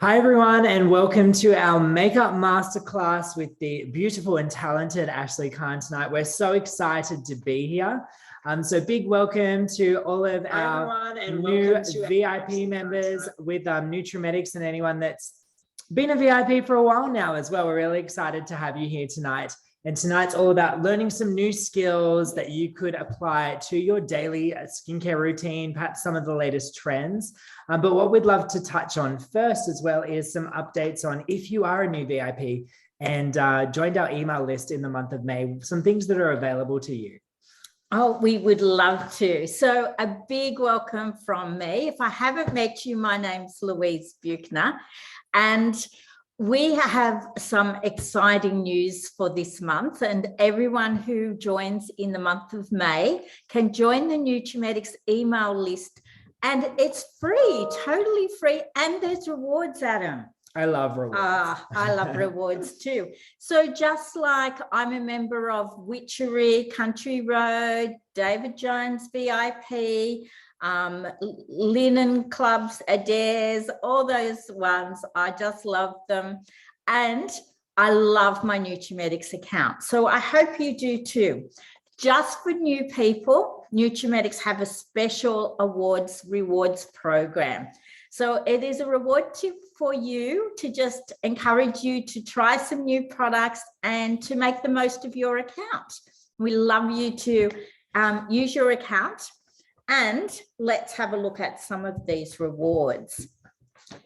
Hi, everyone, and welcome to our makeup masterclass with the beautiful and talented Ashlee Khan tonight. We're so excited to be here. So big welcome to all of our new VIP members with Nutrimetics and anyone that's been a VIP for a while now as well. We're really excited to have you here tonight. And tonight's all about learning some new skills that you could apply to your daily skincare routine, perhaps some of the latest trends. But what we'd love to touch on first as well is some updates on if you are a new VIP and joined our email list in the month of May, some things that are available to you. Oh, we would love to. So a big welcome from me. If I haven't met you, my name's Louise Buchner, and we have some exciting news for this month, and everyone who joins in the month of May can join the Nutrimetics email list, and it's free, totally free, and there's rewards, Adam. I love rewards. I love rewards too. So just like I'm a member of Witchery, Country Road, David Jones VIP, Linen Clubs, Adair's, all those ones, I just love them. And I love my Nutrimetics account. So I hope you do too. Just for new people, Nutrimetics have a special rewards program. So it is a reward for you to just encourage you to try some new products and to make the most of your account. We love you to use your account. And let's have a look at some of these rewards.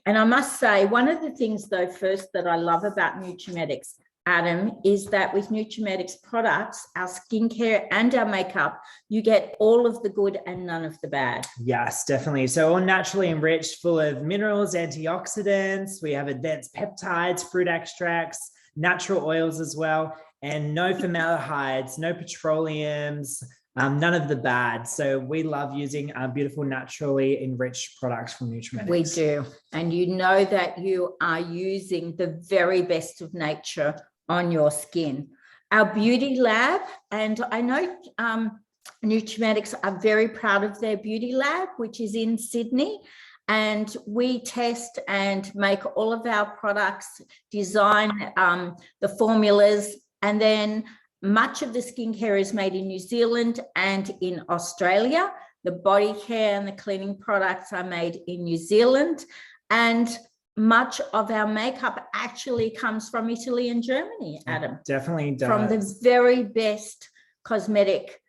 And I must say, one of the things, though, first that I love about Nutrimetics, Adam, is that with Nutrimetics products, our skincare and our makeup, you get all of the good and none of the bad. Yes, definitely. So all naturally enriched, full of minerals, antioxidants. We have advanced peptides, fruit extracts, natural oils as well, and no formaldehydes, no petroleums, none of the bad. So we love using beautiful, naturally enriched products from Nutrimetics. We do. And you know that you are using the very best of nature on your skin. Our beauty lab, and I know Nutrimetics are very proud of their beauty lab, which is in Sydney. And we test and make all of our products, design the formulas, and then much of the skincare is made in New Zealand and in Australia. The body care and the cleaning products are made in New Zealand. And much of our makeup actually comes from Italy and Germany, Adam. Definitely does. From the very best cosmetic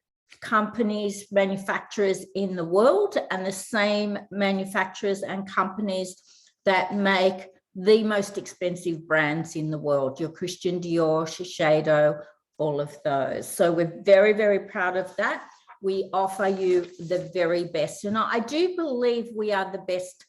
companies, manufacturers in the world, and the same manufacturers and companies that make the most expensive brands in the world, your Christian Dior, Shiseido, all of those. So we're very, very proud of that. We offer you the very best. And I do believe we are the best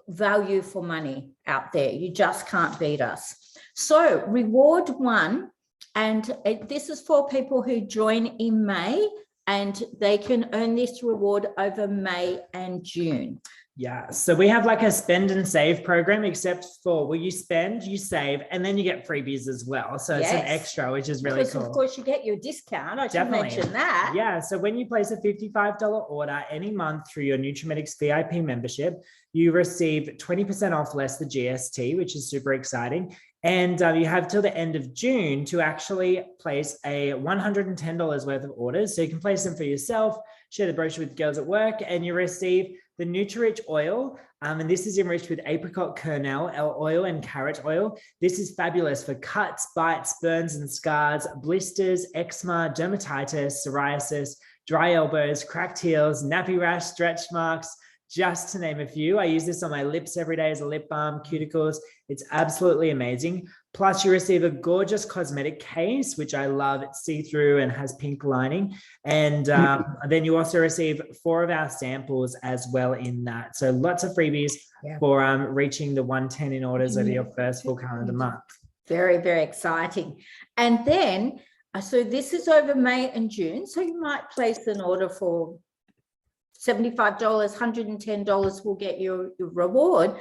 value for money out there. You just can't beat us. So reward one, and this is for people who join in May, and they can earn this reward over May and June. Yeah, so we have like a spend and save program, except for you spend, you save, and then you get freebies as well. So it's an extra, which is really cool. Of course, you get your discount. I should mention that. Yeah, so when you place a $55 order any month through your Nutrimetics VIP membership, you receive 20% off less the GST, which is super exciting. And you have till the end of June to actually place a $110 worth of orders. So you can place them for yourself, share the brochure with girls at work, and you receive the Nutri-Rich oil, and this is enriched with apricot kernel oil and carrot oil. This is fabulous for cuts, bites, burns and scars, blisters, eczema, dermatitis, psoriasis, dry elbows, cracked heels, nappy rash, stretch marks, just to name a few. I use this on my lips every day as a lip balm, cuticles. It's absolutely amazing. Plus you receive a gorgeous cosmetic case, which I love. It's see-through and has pink lining. And then you also receive 4 of our samples as well in that. So lots of freebies for reaching the 110 in orders over your first full calendar month. Very, very exciting. And then, so this is over May and June. So you might place an order for $75, $110 will get your reward.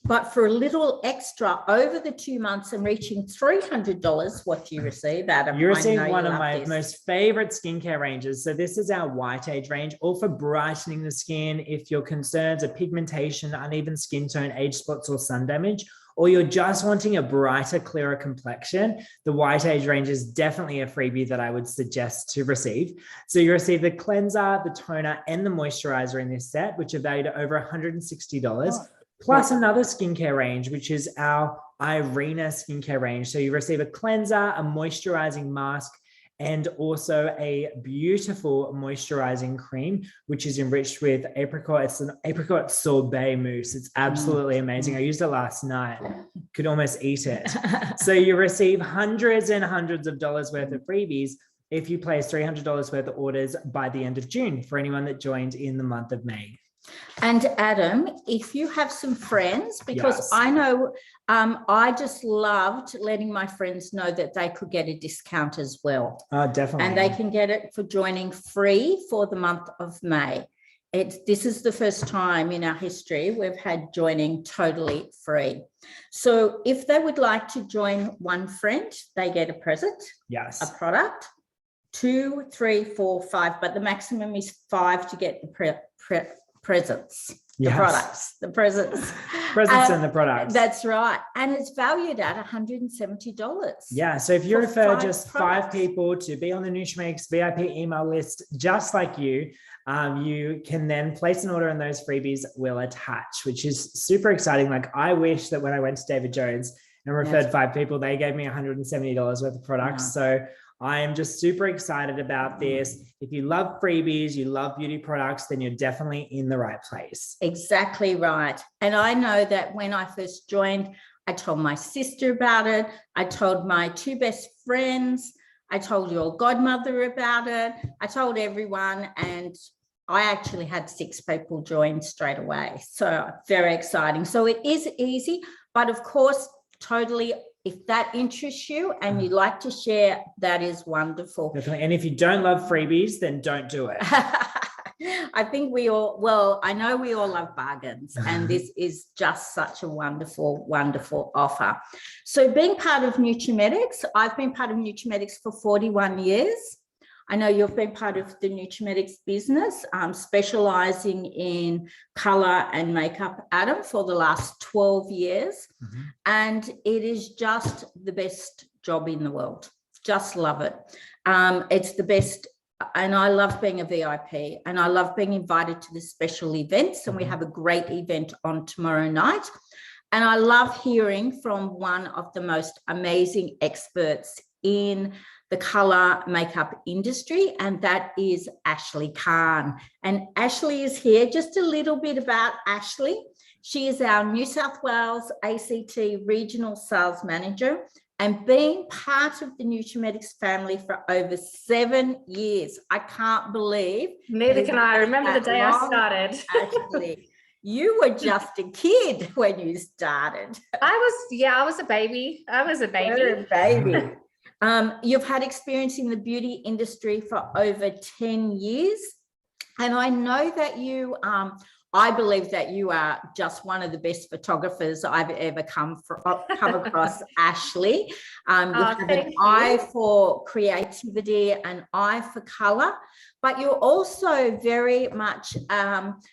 But for a little extra over the 2 months and reaching $300, what do you receive, Adam? You receive one of my most favorite skincare ranges. So this is our White Age range, all for brightening the skin. If your concerns are pigmentation, uneven skin tone, age spots, or sun damage, or you're just wanting a brighter, clearer complexion, the White Age range is definitely a freebie that I would suggest to receive. So you receive the cleanser, the toner, and the moisturizer in this set, which are valued at over $160. Plus another skincare range, which is our Irina skincare range. So you receive a cleanser, a moisturizing mask, and also a beautiful moisturizing cream, which is enriched with apricot. It's an apricot sorbet mousse. It's absolutely amazing. I used it last night. Could almost eat it. So you receive hundreds and hundreds of dollars worth of freebies if you place $300 worth of orders by the end of June for anyone that joined in the month of May. And Adam, if you have some friends, because I know I just loved letting my friends know that they could get a discount as well. Definitely. And they can get it for joining free for the month of May. This is the first time in our history we've had joining totally free. So if they would like to join one friend, they get a present, a product, 2, 3, 4, 5, but the maximum is 5 to get the presents, the products, the presents. Presents and the products. That's right. And it's valued at $170. Yeah. So if you refer just 5 people to be on the Nutrimetics VIP email list, just like you can then place an order and those freebies will attach, which is super exciting. Like I wish that when I went to David Jones and referred 5 people, they gave me $170 worth of products. So I am just super excited about this. If you love freebies, you love beauty products, then you're definitely in the right place. Exactly right. And I know that when I first joined, I told my sister about it. I told my 2 best friends. I told your godmother about it. I told everyone, and I actually had 6 people join straight away. So very exciting. So it is easy, but of course, totally, if that interests you and you like to share, that is wonderful. Definitely. And if you don't love freebies, then don't do it. I think we all, well, I know we all love bargains, and this is just such a wonderful, wonderful offer. So being part of Nutrimetics, I've been part of Nutrimetics for 41 years. I know you've been part of the Nutrimetics business, specializing in color and makeup, Adam, for the last 12 years. And it is just the best job in the world. Just love it. It's the best. And I love being a VIP, and I love being invited to the special events. And we have a great event on tomorrow night. And I love hearing from one of the most amazing experts in the color makeup industry, and that is Ashlee Khan. And Ashlee is here. Just a little bit about Ashlee. She is our New South Wales ACT Regional Sales Manager, and being part of the Nutrimetics family for over 7 years. I can't believe. Neither can I. Remember the day I started. Actually, you were just a kid when you started. I was a baby. You're a baby. You've had experience in the beauty industry for over 10 years. And I know that you, I believe that you are just one of the best photographers I've ever come across, Ashlee. You have an eye for creativity, an eye for color, but you're also very much,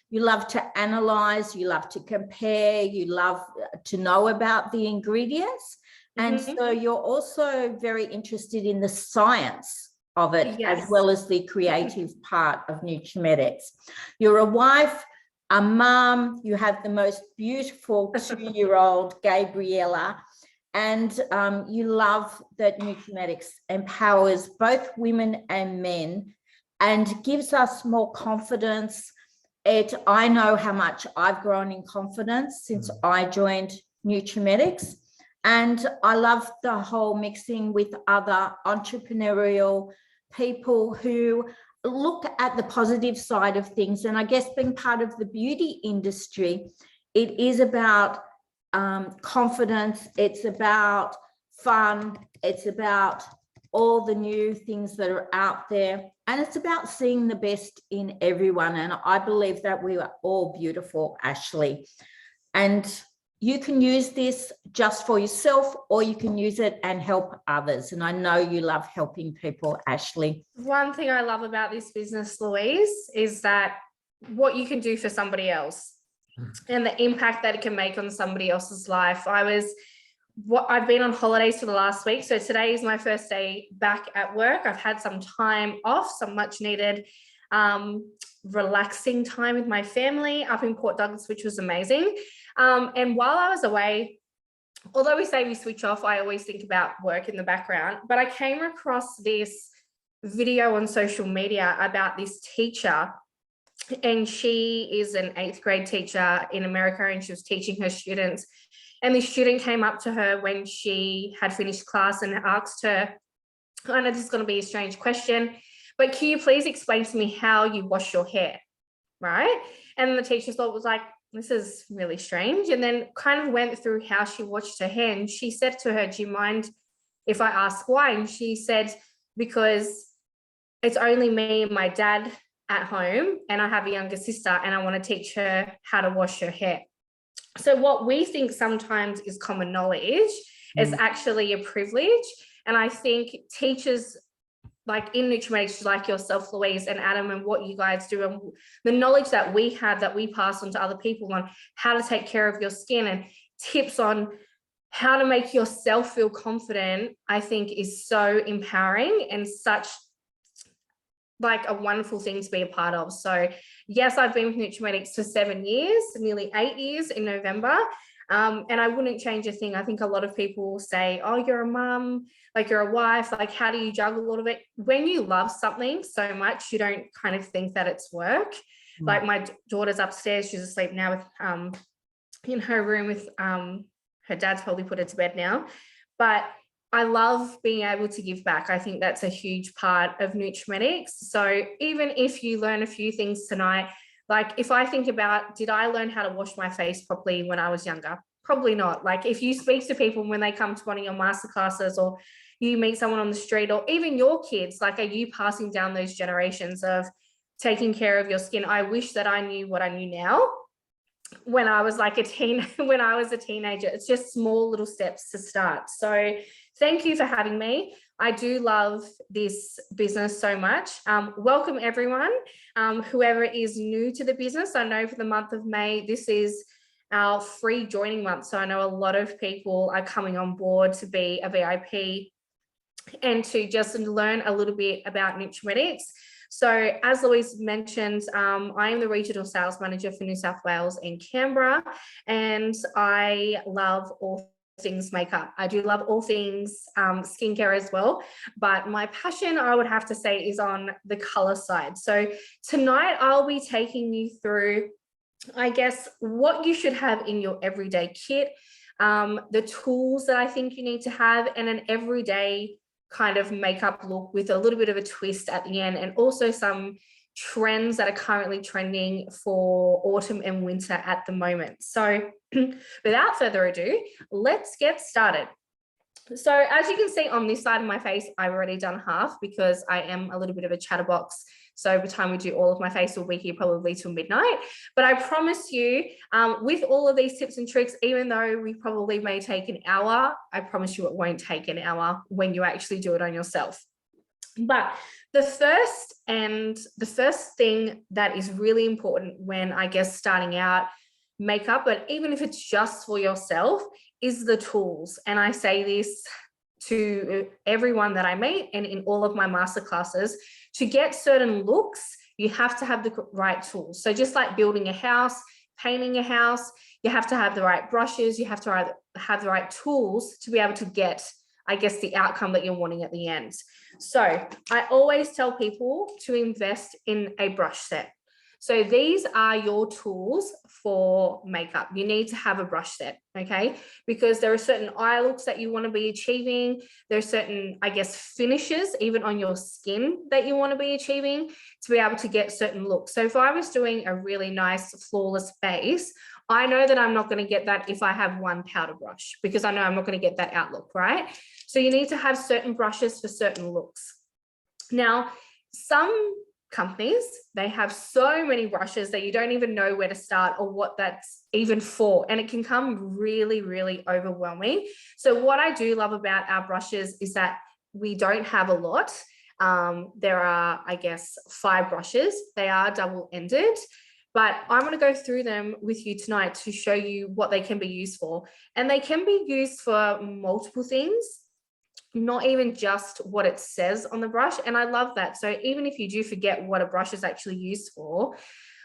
you love to analyze, you love to compare, you love to know about the ingredients. And so you're also very interested in the science of it, as well as the creative part of Nutrimetics. You're a wife, a mum, you have the most beautiful 2-year-old Gabriella, and you love that Nutrimetics empowers both women and men and gives us more confidence. I know how much I've grown in confidence since I joined Nutrimetics. And I love the whole mixing with other entrepreneurial people who look at the positive side of things. And I guess being part of the beauty industry, it is about confidence, it's about fun, it's about all the new things that are out there, and it's about seeing the best in everyone. And I believe that we are all beautiful, Ashlee. And you can use this just for yourself, or you can use it and help others. And I know you love helping people, Ashlee. One thing I love about this business, Louise, is that what you can do for somebody else and the impact that it can make on somebody else's life. I've been on holidays for the last week. So today is my first day back at work. I've had some time off, some much needed relaxing time with my family up in Port Douglas, which was amazing. And while I was away, although we say we switch off, I always think about work in the background, but I came across this video on social media about this teacher, and she is an 8th grade teacher in America, and she was teaching her students. And this student came up to her when she had finished class and asked her, I know this is going to be a strange question, but can you please explain to me how you wash your hair, right? And the teacher thought was like, this is really strange. And then kind of went through how she washed her hair. And she said to her, do you mind if I ask why? And she said, because it's only me and my dad at home, and I have a younger sister, and I want to teach her how to wash her hair. So what we think sometimes is common knowledge is actually a privilege. And I think teachers like in nutrition, like yourself, Louise, and Adam, and what you guys do, and the knowledge that we have that we pass on to other people on how to take care of your skin and tips on how to make yourself feel confident, I think is so empowering and such like a wonderful thing to be a part of. So yes, I've been with Nutrimedics for 7 years, nearly 8 years in November. And I wouldn't change a thing. I think a lot of people say, oh, you're a mum, like you're a wife, like how do you juggle all of it? When you love something so much, you don't kind of think that it's work. Like my daughter's upstairs, she's asleep now with in her room with her dad's probably put her to bed now. But I love being able to give back. I think that's a huge part of Nutrimedics. So even if you learn a few things tonight, like if I think about, did I learn how to wash my face properly when I was younger? Probably not. Like if you speak to people when they come to one of your masterclasses, or you meet someone on the street, or even your kids, like are you passing down those generations of taking care of your skin? I wish that I knew what I knew now when I was like when I was a teenager. It's just small little steps to start. So thank you for having me. I do love this business so much. Welcome everyone, whoever is new to the business. I know for the month of May, this is our free joining month. So I know a lot of people are coming on board to be a VIP and to just learn a little bit about Nutrimedics. So as Louise mentioned, I am the regional sales manager for New South Wales and Canberra, and I love all things makeup. I do love all things skincare as well, but my passion, I would have to say, is on the color side. So tonight I'll be taking you through, I guess, what you should have in your everyday kit, the tools that I think you need to have, and an everyday kind of makeup look with a little bit of a twist at the end, and also some trends that are currently trending for autumn and winter at the moment. So without further ado, let's get started. So as you can see on this side of my face, I've already done half because I am a little bit of a chatterbox. So by the time we do all of my face, we'll be here probably till midnight. But I promise you, with all of these tips and tricks, even though we probably may take an hour, I promise you it won't take an hour when you actually do it on yourself. But the first thing that is really important when, I guess, starting out makeup, but even if it's just for yourself, is the tools. And I say this to everyone that I meet and in all of my masterclasses, to get certain looks, you have to have the right tools. So just like building a house, painting a house, you have to have the right brushes, you have to have the right tools to be able to get, I guess, the outcome that you're wanting at the end. So I always tell people to invest in a brush set. So these are your tools for makeup. You need to have a brush set, okay? Because there are certain eye looks that you want to be achieving. There are certain, I guess, finishes even on your skin that you want to be achieving to be able to get certain looks. So if I was doing a really nice flawless base, I know that I'm not going to get that if I have one powder brush, because I know I'm not going to get that outlook, right? So you need to have certain brushes for certain looks. Now, some companies. They have so many brushes that you don't even know where to start or what that's even for. And it can come really, really overwhelming. So what I do love about our brushes is that we don't have a lot. There are, I guess, 5 brushes. They are double-ended, but I'm going to go through them with you tonight to show you what they can be used for. And they can be used for multiple things, not even just what it says on the brush. And I love that. So even if you do forget what a brush is actually used for,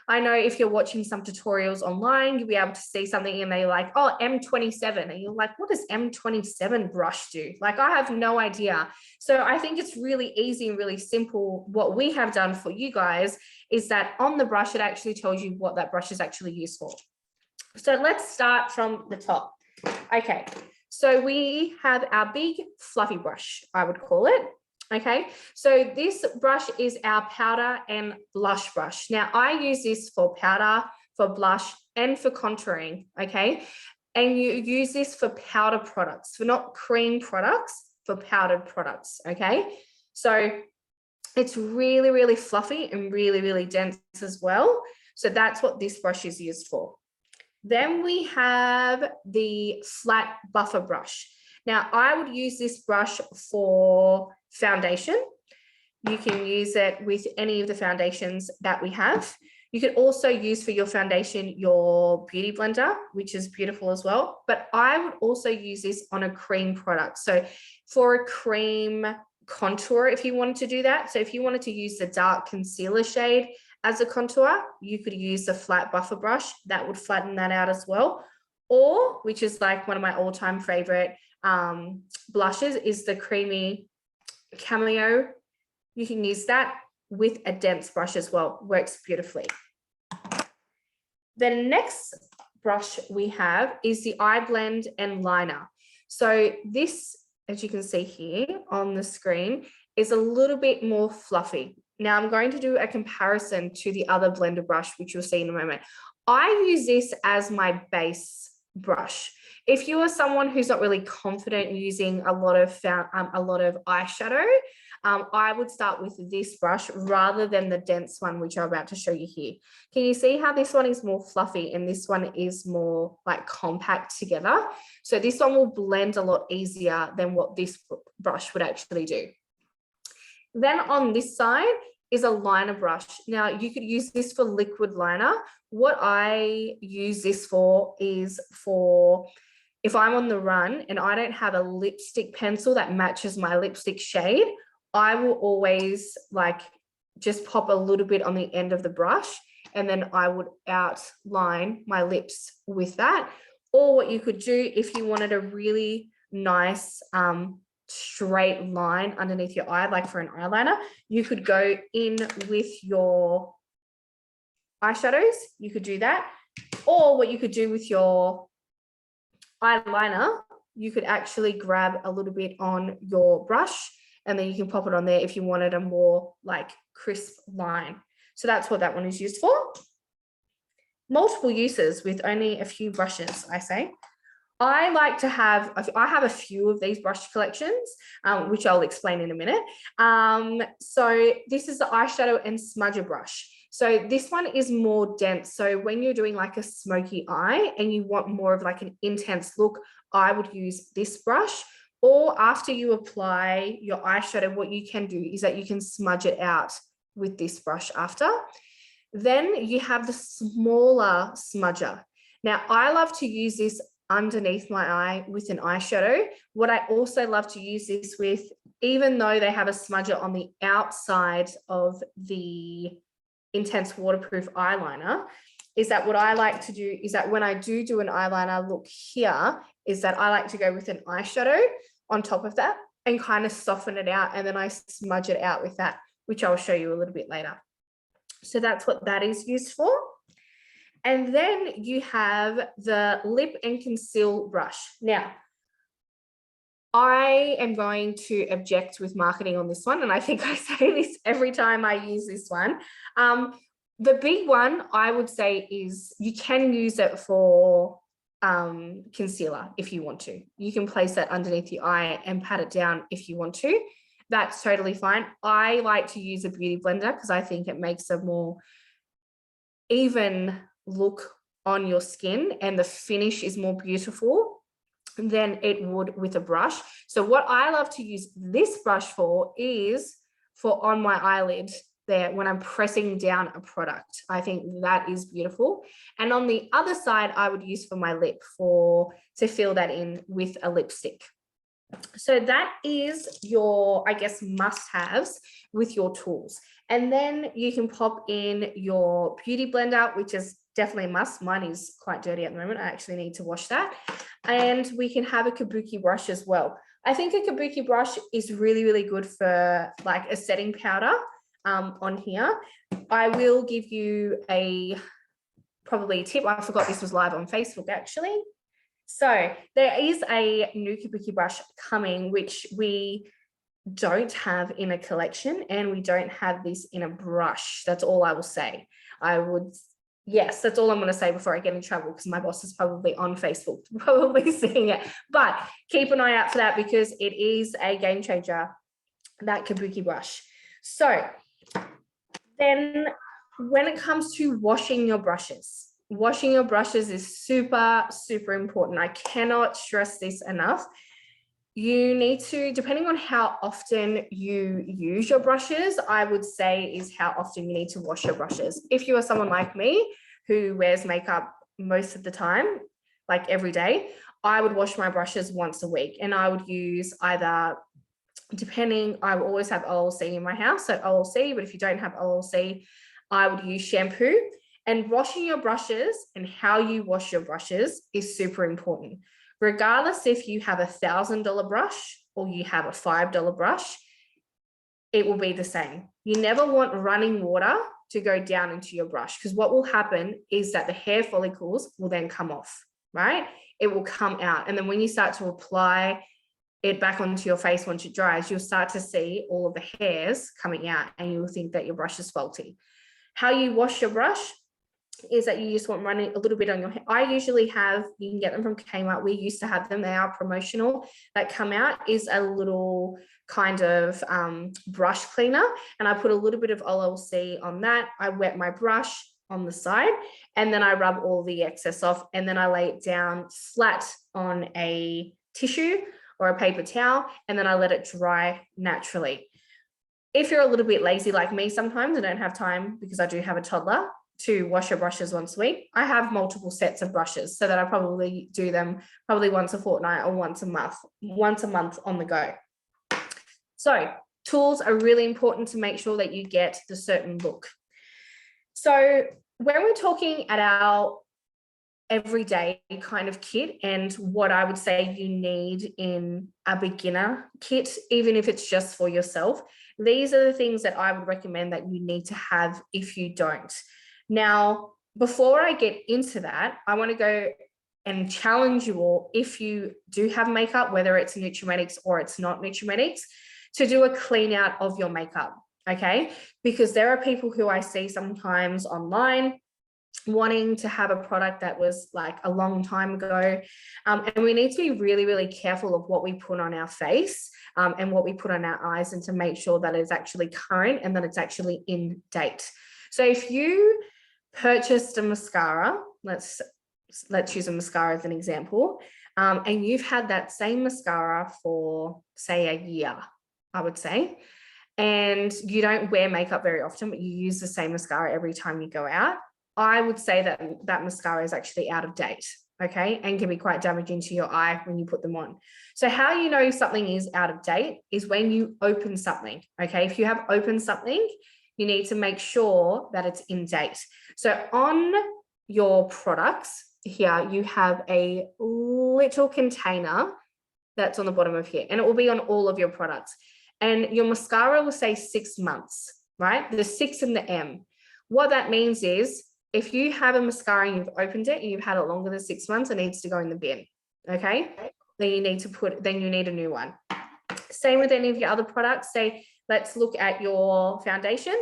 I know if you're watching some tutorials online, you'll be able to see something and they're like, oh, M27. And you're like, what does M27 brush do? Like, I have no idea. So I think it's really easy and really simple. What we have done for you guys is that on the brush, it actually tells you what that brush is actually used for. So let's start from the top. Okay. So we have our big fluffy brush, I would call it. Okay, so this brush is our powder and blush brush. Now I use this for powder, for blush, and for contouring, okay? And you use this for powder products, for not cream products, for powdered products, okay? So it's really, really fluffy and really, really dense as well. So that's what this brush is used for. Then we have the flat buffer brush. Now I would use this brush for foundation. You can use it with any of the foundations that we have. You could also use for your foundation your beauty blender, which is beautiful as well. But I would also use this on a cream product. So for a cream contour, if you wanted to do that. So if you wanted to use the dark concealer shade as a contour, you could use the flat buffer brush. That would flatten that out as well. Or, which is like one of my all-time favorite blushes, is the creamy cameo. You can use that with a dense brush as well. Works beautifully. The next brush we have is the eye blend and liner. So this, as you can see here on the screen, is a little bit more fluffy. Now I'm going to do a comparison to the other blender brush, which you'll see in a moment. I use this as my base brush. If you are someone who's not really confident using a lot of eyeshadow, I would start with this brush rather than the dense one, which I'm about to show you here. Can you see how this one is more fluffy and this one is more like compact together? So this one will blend a lot easier than what this brush would actually do. Then on this side is a liner brush. Now you could use this for liquid liner. What I use this for is for if I'm on the run and I don't have a lipstick pencil that matches my lipstick shade, I will always like just pop a little bit on the end of the brush and then I would outline my lips with that. Or what you could do if you wanted a really nice straight line underneath your eye, like for an eyeliner, you could go in with your eyeshadows. You could do that. Or what you could do with your eyeliner, you could actually grab a little bit on your brush and then you can pop it on there if you wanted a more like crisp line. So that's what that one is used for. Multiple uses with only a few brushes, I say. I like to have, I have a few of these brush collections, which I'll explain in a minute. So this is the eyeshadow and smudger brush. So this one is more dense. So when you're doing like a smoky eye and you want more of like an intense look, I would use this brush. Or after you apply your eyeshadow, what you can do is that you can smudge it out with this brush after. Then you have the smaller smudger. Now I love to use this underneath my eye with an eyeshadow. What I also love to use this with, even though they have a smudger on the outside of the intense waterproof eyeliner, is that what I like to do is that when I do an eyeliner look here, is that I like to go with an eyeshadow on top of that and kind of soften it out. And then I smudge it out with that, which I'll show you a little bit later. So that's what that is used for. And then you have the lip and conceal brush. Now, I am going to object with marketing on this one. And I think I say this every time I use this one. The big one I would say is you can use it for concealer if you want to. You can place that underneath the eye and pat it down if you want to. that's totally fine. I like to use a beauty blender because I think it makes a more even look on your skin, and the finish is more beautiful than it would with a brush. So what I love to use this brush for is for on my eyelid there when I'm pressing down a product. I think that is beautiful. And on the other side, I would use for my lip to fill that in with a lipstick. So that is your, I guess, must-haves with your tools. And then you can pop in your beauty blender, which is definitely a must. Mine is quite dirty at the moment. I actually need to wash that. And we can have a kabuki brush as well. I think a kabuki brush is really, really good for like a setting powder on here. I will give you probably a tip. I forgot this was live on Facebook actually. So there is a new kabuki brush coming, which we don't have in a collection, and we don't have this in a brush. That's all I will say. Yes, that's all I'm going to say before I get in trouble, because my boss is probably on Facebook, probably seeing it. But keep an eye out for that, because it is a game changer, that kabuki brush. So then when it comes to washing your brushes is super, super important. I cannot stress this enough. You need to, depending on how often you use your brushes, I would say is how often you need to wash your brushes. If you are someone like me who wears makeup most of the time, like every day, I would wash my brushes once a week, and I would use either, I will always have OLC in my house, so OLC, but if you don't have OLC, I would use shampoo. And washing your brushes and how you wash your brushes is super important. Regardless if you have $1,000 brush or you have a $5 brush, it will be the same. You never want running water to go down into your brush, because what will happen is that the hair follicles will then come off, right? It will come out. And then when you start to apply it back onto your face once it dries, you'll start to see all of the hairs coming out, and you'll think that your brush is faulty. How you wash your brush is that you just want running a little bit on your hair. I usually have, you can get them from Kmart. We used to have them. They are promotional. That come out is a little kind of brush cleaner. And I put a little bit of OLC on that. I wet my brush on the side, and then I rub all the excess off, and then I lay it down flat on a tissue or a paper towel, and then I let it dry naturally. If you're a little bit lazy like me sometimes, I don't have time because I do have a toddler to wash your brushes once a week, I have multiple sets of brushes, so that I probably do them once a fortnight or once a month on the go. So tools are really important to make sure that you get the certain look. So when we're talking at our everyday kind of kit, and what I would say you need in a beginner kit, even if it's just for yourself, these are the things that I would recommend that you need to have if you don't. Now, before I get into that, I want to go and challenge you all, if you do have makeup, whether it's Nutrimetics or it's not Nutrimetics, to do a clean out of your makeup, okay? Because there are people who I see sometimes online wanting to have a product that was like a long time ago. And we need to be really, really careful of what we put on our face and what we put on our eyes, and to make sure that it's actually current and that it's actually in date. So if you purchased a mascara, let's use a mascara as an example, and you've had that same mascara for say a year, I would say, and you don't wear makeup very often, but you use the same mascara every time you go out, I would say that that mascara is actually out of date, okay, and can be quite damaging to your eye when you put them on. So how you know something is out of date is when you open something, okay? If you have opened something, you need to make sure that it's in date. So on your products here, you have a little container that's on the bottom of here, and it will be on all of your products. And your mascara will say 6 months, right? The 6 and the M. What that means is, if you have a mascara and you've opened it and you've had it longer than 6 months, it needs to go in the bin, okay? Then you need a new one. Same with any of your other products. Say, let's look at your foundation.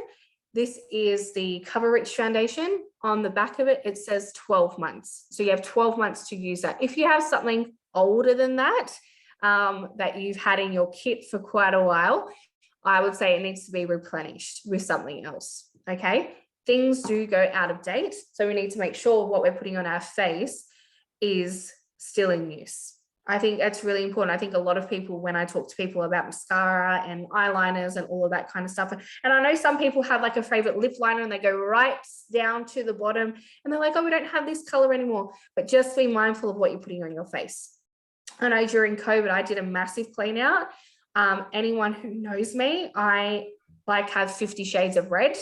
This is the Cover Rich foundation. On the back of it, it says 12 months. So you have 12 months to use that. If you have something older than that, that you've had in your kit for quite a while, I would say it needs to be replenished with something else. Okay. Things do go out of date. So we need to make sure what we're putting on our face is still in use. I think that's really important. I think a lot of people, when I talk to people about mascara and eyeliners and all of that kind of stuff, and I know some people have like a favorite lip liner and they go right down to the bottom and they're like, oh, we don't have this color anymore. But just be mindful of what you're putting on your face. I know during COVID, I did a massive clean out. Anyone who knows me, I like have 50 shades of red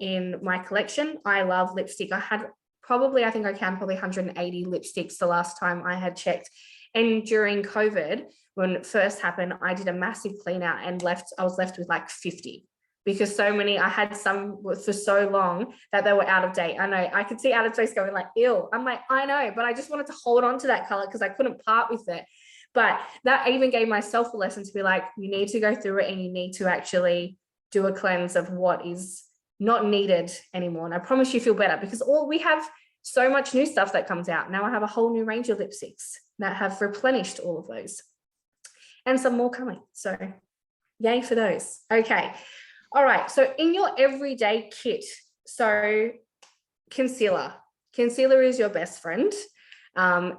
in my collection. I love lipstick. I had probably, I think I counted probably 180 lipsticks the last time I had checked. And during COVID, when it first happened, I did a massive clean out and I was left with like 50 because I had some for so long that they were out of date. I know, I could see out of date going like, ew. I'm like, I know, but I just wanted to hold on to that color because I couldn't part with it. But that even gave myself a lesson to be like, you need to go through it and you need to actually do a cleanse of what is not needed anymore. And I promise you feel better because we have so much new stuff that comes out. Now I have a whole new range of lipsticks that have replenished all of those and some more coming. So yay for those. Okay. All right. So in your everyday kit, so concealer is your best friend,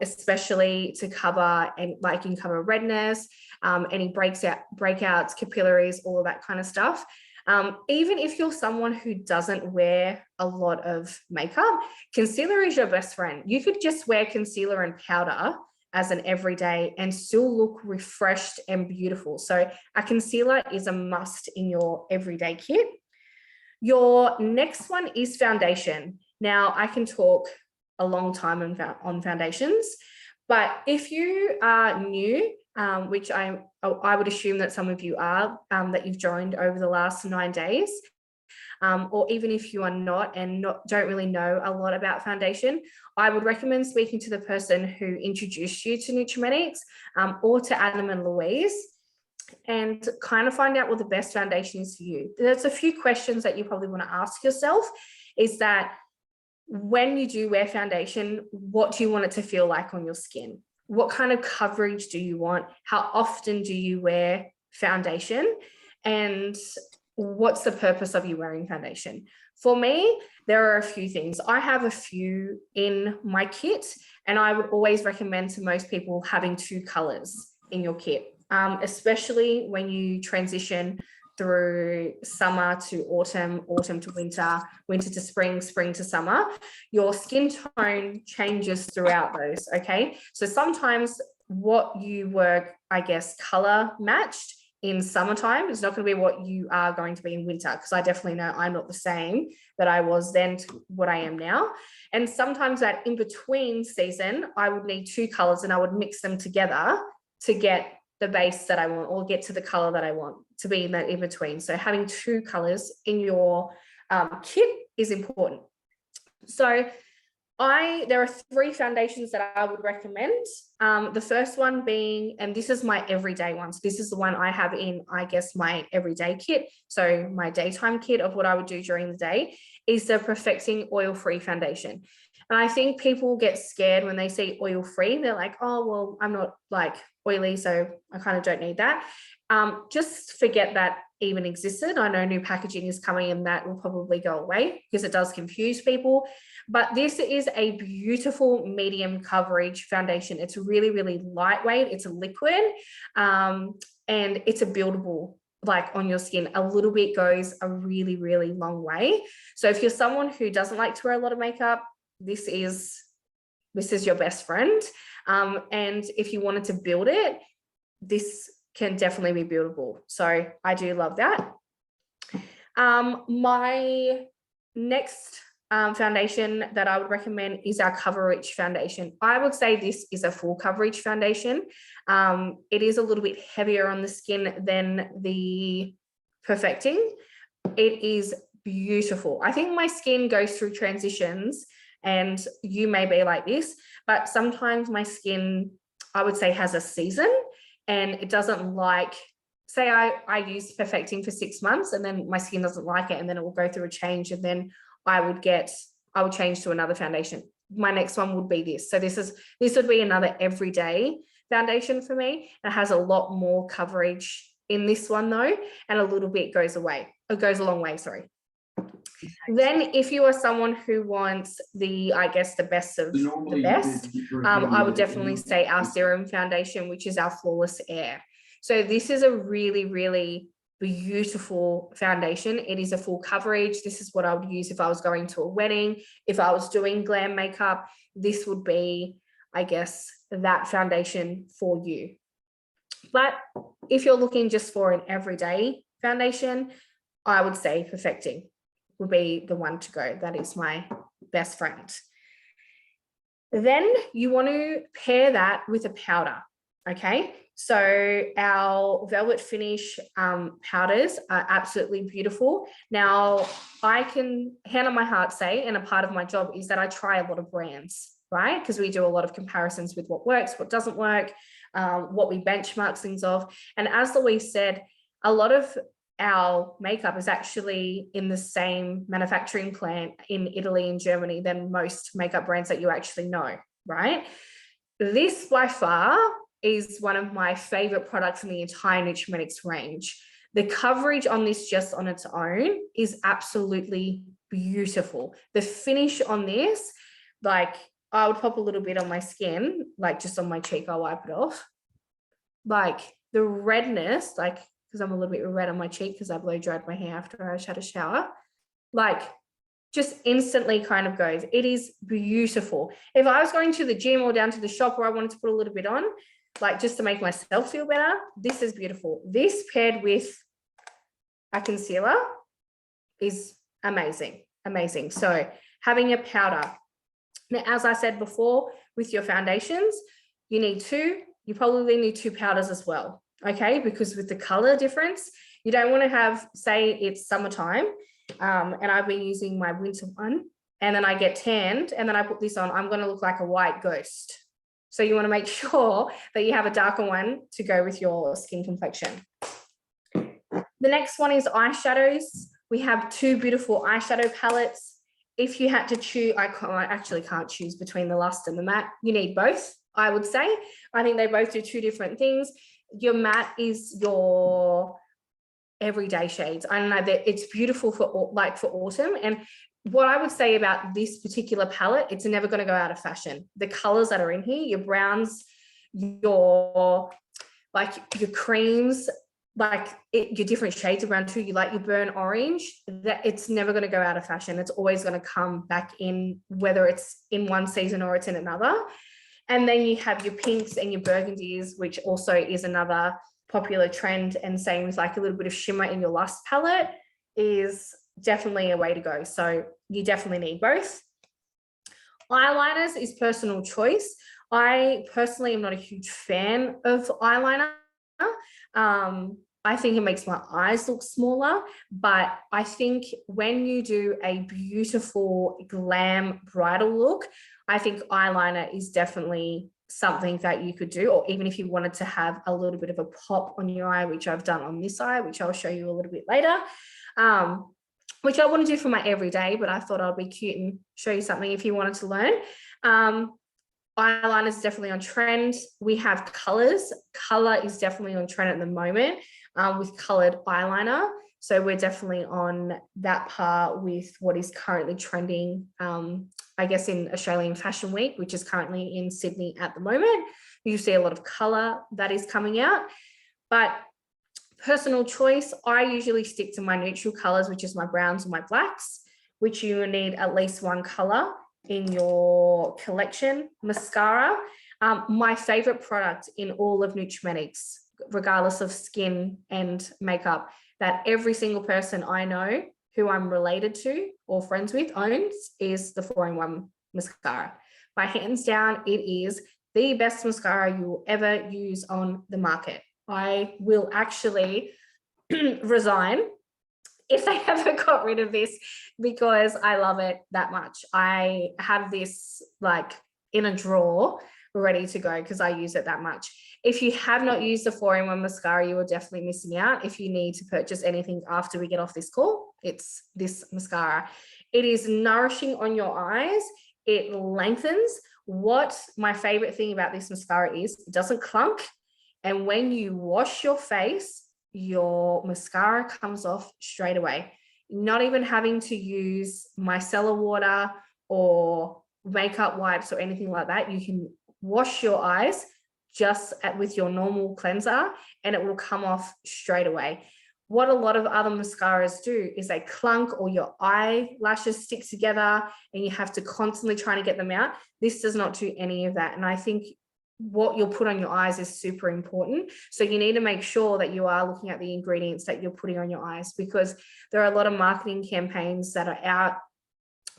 especially to cover and like you can cover redness, any breakouts, capillaries, all of that kind of stuff. Even if you're someone who doesn't wear a lot of makeup, concealer is your best friend. You could just wear concealer and powder as an everyday and still look refreshed and beautiful. So a concealer is a must in your everyday kit. Your next one is foundation. Now I can talk a long time on foundations, but if you are new, which I would assume that some of you are, that you've joined over the last 9 days, or even if you are not and don't really know a lot about foundation, I would recommend speaking to the person who introduced you to Nutrimetics, or to Adam and Louise, and kind of find out what the best foundation is for you. There's a few questions that you probably want to ask yourself, is that when you do wear foundation, what do you want it to feel like on your skin? What kind of coverage do you want? How often do you wear foundation? And what's the purpose of you wearing foundation? For me, there are a few things. I have a few in my kit, and I would always recommend to most people having 2 colors in your kit, especially when you transition through summer to autumn, autumn to winter, winter to spring, spring to summer. Your skin tone changes throughout those, okay? So sometimes what you were, I guess, color matched in summertime is not going to be what you are going to be in winter, because I definitely know I'm not the same that I was then to what I am now. And sometimes that in between season, I would need 2 colors and I would mix them together to get the base that I want, or get to the color that I want to be in that in between. So having 2 colors in your kit is important. So there are 3 foundations that I would recommend. The first one being, and this is my everyday one. So this is the one I have in, I guess, my everyday kit. So my daytime kit of what I would do during the day is the Perfecting Oil-Free Foundation. And I think people get scared when they see oil-free. They're like, oh, well, I'm not like oily, so I kind of don't need that. Just forget that even existed. I know new packaging is coming and that will probably go away because it does confuse people. But this is a beautiful medium coverage foundation. It's really, really lightweight. It's a liquid, and it's a buildable, like on your skin. A little bit goes a really, really long way. So if you're someone who doesn't like to wear a lot of makeup, this is your best friend. And if you wanted to build it, this can definitely be buildable. So I do love that. My next foundation that I would recommend is our Coverage Foundation. I would say this is a full coverage foundation. It is a little bit heavier on the skin than the Perfecting. It is beautiful. I think my skin goes through transitions, and you may be like this, but sometimes my skin, I would say, has a season, and it doesn't like, say I use Perfecting for 6 months and then my skin doesn't like it, and then it will go through a change, and then I would change to another foundation. My next one would be this. So this would be another everyday foundation for me. It has a lot more coverage in this one though, and a little bit goes a long way, sorry. Then if you are someone who wants the, I guess, the best of the best, I would definitely say our serum foundation, which is our Flawless Air. So this is a really, really beautiful foundation. It is a full coverage. This is what I would use if I was going to a wedding. If I was doing glam makeup, this would be, I guess, that foundation for you. But if you're looking just for an everyday foundation, I would say Perfecting would be the one to go. That is my best friend. Then you want to pair that with a powder, okay? So our Velvet Finish powders are absolutely beautiful. Now, I can hand on my heart say, and a part of my job is that I try a lot of brands, right? Because we do a lot of comparisons with what works, what doesn't work, what we benchmark things off. And as Louise said, a lot of our makeup is actually in the same manufacturing plant in Italy and Germany than most makeup brands that you actually know, right? This by far is one of my favorite products in the entire Nutrimetics range. The coverage on this just on its own is absolutely beautiful. The finish on this, like I would pop a little bit on my skin, like just on my cheek, I'll wipe it off. Like the redness, like, because I'm a little bit red on my cheek because I blow dried my hair after I had a shower, like just instantly kind of goes. It is beautiful. If I was going to the gym or down to the shop where I wanted to put a little bit on, like just to make myself feel better, this is beautiful. This paired with a concealer is amazing, amazing. So having a powder. Now, as I said before, with your foundations, you need two. You probably need two powders as well, okay? Because with the color difference, you don't want to have, say it's summertime, and I've been using my winter one, and then I get tanned, and then I put this on, I'm going to look like a white ghost. So you want to make sure that you have a darker one to go with your skin complexion. The next one is eyeshadows. We have two beautiful eyeshadow palettes. If you had to choose, I actually can't choose between the Luster and the matte. You need both, I would say. I think they both do two different things. Your matte is your everyday shades. I don't know, that it's beautiful for autumn. And what I would say about this particular palette, it's never going to go out of fashion. The colors that are in here, your browns, your creams, your different shades of brown too, you like your burnt orange, that it's never going to go out of fashion. It's always going to come back in, whether it's in one season or it's in another. And then you have your pinks and your burgundies, which also is another popular trend. And same with like a little bit of shimmer in your Lust palette is definitely a way to go. So you definitely need both. Eyeliners is personal choice. I personally am not a huge fan of eyeliner. I think it makes my eyes look smaller, but I think when you do a beautiful glam bridal look, I think eyeliner is definitely something that you could do, or even if you wanted to have a little bit of a pop on your eye, which I've done on this eye, which I'll show you a little bit later, which I want to do for my everyday, but I thought I'd be cute and show you something if you wanted to learn. Eyeliner is definitely on trend. We have colors. Color is definitely on trend at the moment with colored eyeliner. So we're definitely on that par with what is currently trending, I guess, in Australian Fashion Week, which is currently in Sydney at the moment. You see a lot of color that is coming out. But personal choice, I usually stick to my neutral colors, which is my browns and my blacks, which you need at least one color in your collection. Mascara, my favorite product in all of Nutrimetics, regardless of skin and makeup, that every single person I know who I'm related to or friends with owns, is the 4-in-1 mascara. By hands down, it is the best mascara you will ever use on the market. I will actually resign if they ever got rid of this, because I love it that much. I have this like in a drawer ready to go because I use it that much. If you have not used the 4-in-1 mascara, you are definitely missing out. If you need to purchase anything after we get off this call, it's this mascara. It is nourishing on your eyes. It lengthens. What my favorite thing about this mascara is, it doesn't clunk. And when you wash your face, your mascara comes off straight away. Not even having to use micellar water or makeup wipes or anything like that. You can wash your eyes just with your normal cleanser and it will come off straight away. What a lot of other mascaras do is they clunk or your eyelashes stick together and you have to constantly try to get them out. This does not do any of that. And I think what you'll put on your eyes is super important. So you need to make sure that you are looking at the ingredients that you're putting on your eyes, because there are a lot of marketing campaigns that are out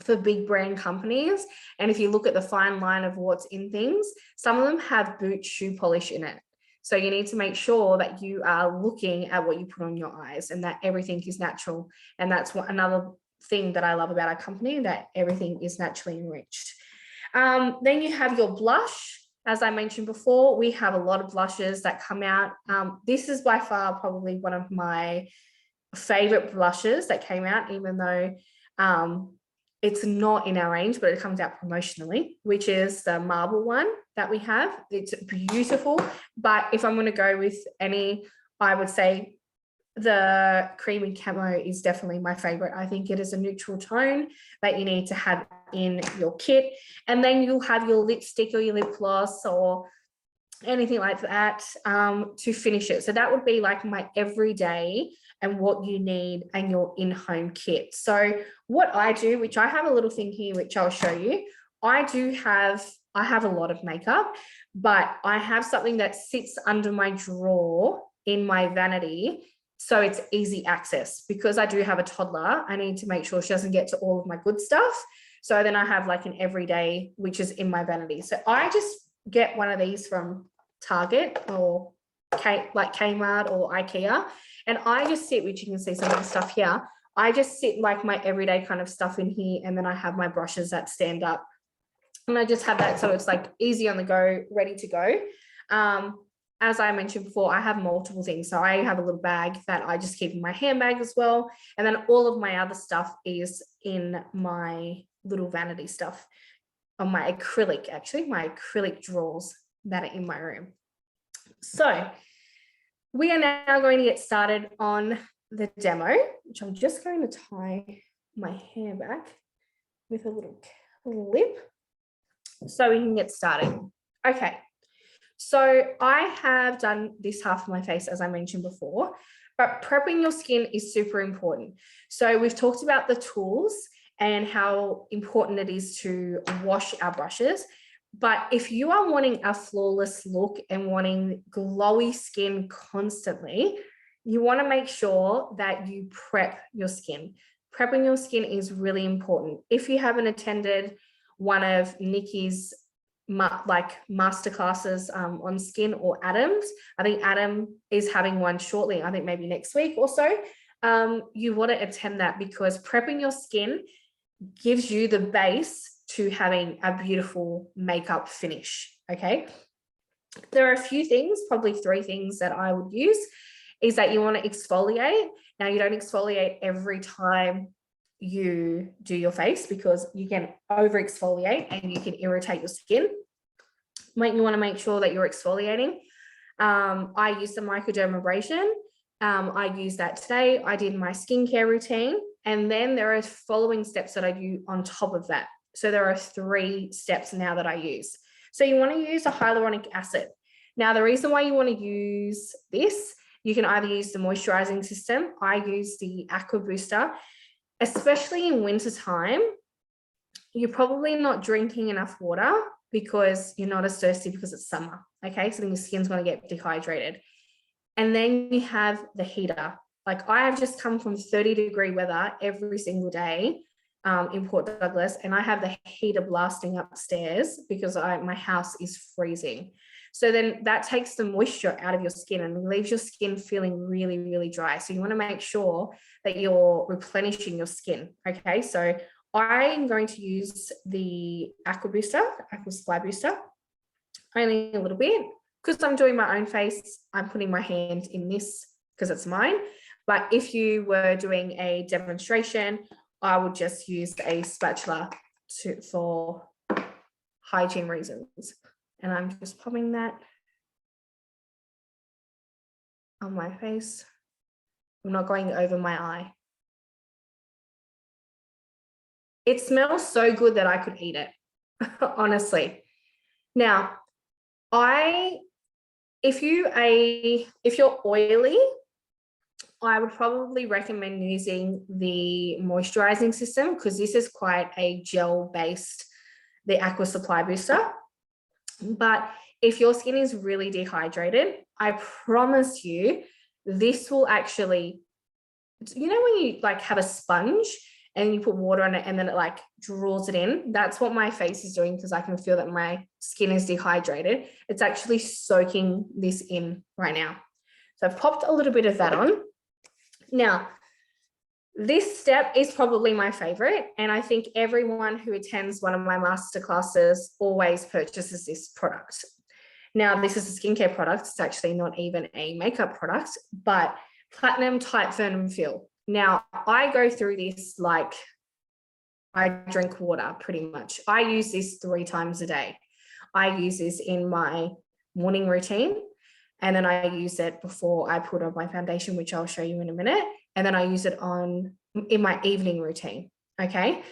for big brand companies. And if you look at the fine line of what's in things, some of them have boot shoe polish in it. So you need to make sure that you are looking at what you put on your eyes and that everything is natural. And that's another thing that I love about our company, that everything is naturally enriched. Then you have your blush. As I mentioned before, we have a lot of blushes that come out. This is by far probably one of my favorite blushes that came out, even though it's not in our range, but it comes out promotionally, which is the marble one that we have. It's beautiful, but if I'm going to go with any, I would say the creamy camo is definitely my favorite. I think it is a neutral tone that you need to have in your kit. And then you'll have your lipstick or your lip gloss or anything like that to finish it. So that would be like my everyday and what you need and your in-home kit. So what I do, which I have a little thing here, which I'll show you, I have a lot of makeup, but I have something that sits under my drawer in my vanity. So it's easy access, because I do have a toddler. I need to make sure she doesn't get to all of my good stuff. So then I have like an everyday, which is in my vanity. So I just get one of these from Target or like Kmart or IKEA. And I just sit, which you can see some of the stuff here. I just sit like my everyday kind of stuff in here. And then I have my brushes that stand up. And I just have that. So it's like easy on the go, ready to go. As I mentioned before, I have multiple things. So I have a little bag that I just keep in my handbag as well. And then all of my other stuff is in my little vanity stuff on my acrylic drawers that are in my room. So we are now going to get started on the demo, which I'm just going to tie my hair back with a little clip so we can get started. Okay. So I have done this half of my face, as I mentioned before, but prepping your skin is super important. So we've talked about the tools and how important it is to wash our brushes. But if you are wanting a flawless look and wanting glowy skin constantly, you want to make sure that you prep your skin. Prepping your skin is really important. If you haven't attended one of Nikki's masterclasses on skin, or Adam's, I think Adam is having one shortly, I think maybe next week or so. You want to attend that, because prepping your skin gives you the base to having a beautiful makeup finish. Okay, there are a few things, probably 3 things that I would use. Is that you want to exfoliate. Now, you don't exfoliate every time you do your face, because you can over exfoliate and you can irritate your skin. You want to make sure that you're exfoliating. I use the microdermabrasion. I use that today. I did my skincare routine, and then there are following steps that I do on top of that. So there are 3 steps now that I use. So you want to use a hyaluronic acid. Now, the reason why you want to use this, you can either use the moisturizing system. I use the Aqua Booster. Especially in winter time, you're probably not drinking enough water because you're not as thirsty because it's summer. Okay, so then your skin's going to get dehydrated. And then you have the heater. Like, I have just come from 30-degree weather every single day in Port Douglas, and I have the heater blasting upstairs because my house is freezing. So then that takes the moisture out of your skin and leaves your skin feeling really, really dry. So you want to make sure that you're replenishing your skin. Okay, so I'm going to use the Aqua Supply Booster, only a little bit. Because I'm doing my own face, I'm putting my hand in this because it's mine. But if you were doing a demonstration, I would just use a spatula for hygiene reasons. And I'm just popping that on my face I'm not going over my eye. It smells so good that I could eat it, honestly. Now, if you're oily, I would probably recommend using the moisturizing system, because this is quite a gel-based, the Aqua Supply Booster. But if your skin is really dehydrated, I promise you, this will actually, you know, when you like have a sponge and you put water on it and then it like draws it in, that's what my face is doing, because I can feel that my skin is dehydrated. It's actually soaking this in right now. So I've popped a little bit of that on. Now, this step is probably my favorite, and I think everyone who attends one of my masterclasses always purchases this product. Now, this is a skincare product. It's actually not even a makeup product, but Platinum Tight Firm and Feel. Now, I go through this like I drink water pretty much. I use this 3 times a day. I use this in my morning routine, and then I use it before I put on my foundation, which I'll show you in a minute. And then I use it in my evening routine. Okay.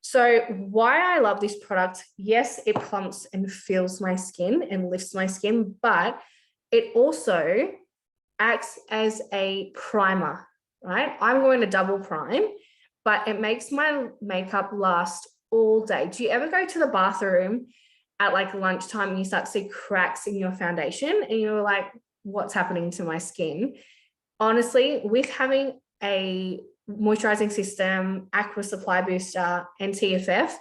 So why I love this product, yes, it plumps and fills my skin and lifts my skin, but it also acts as a primer, right? I'm going to double prime, but it makes my makeup last all day. Do you ever go to the bathroom at like lunchtime and you start to see cracks in your foundation and you're like, what's happening to my skin? Honestly, with having a moisturizing system, Aqua Supply Booster, and TFF,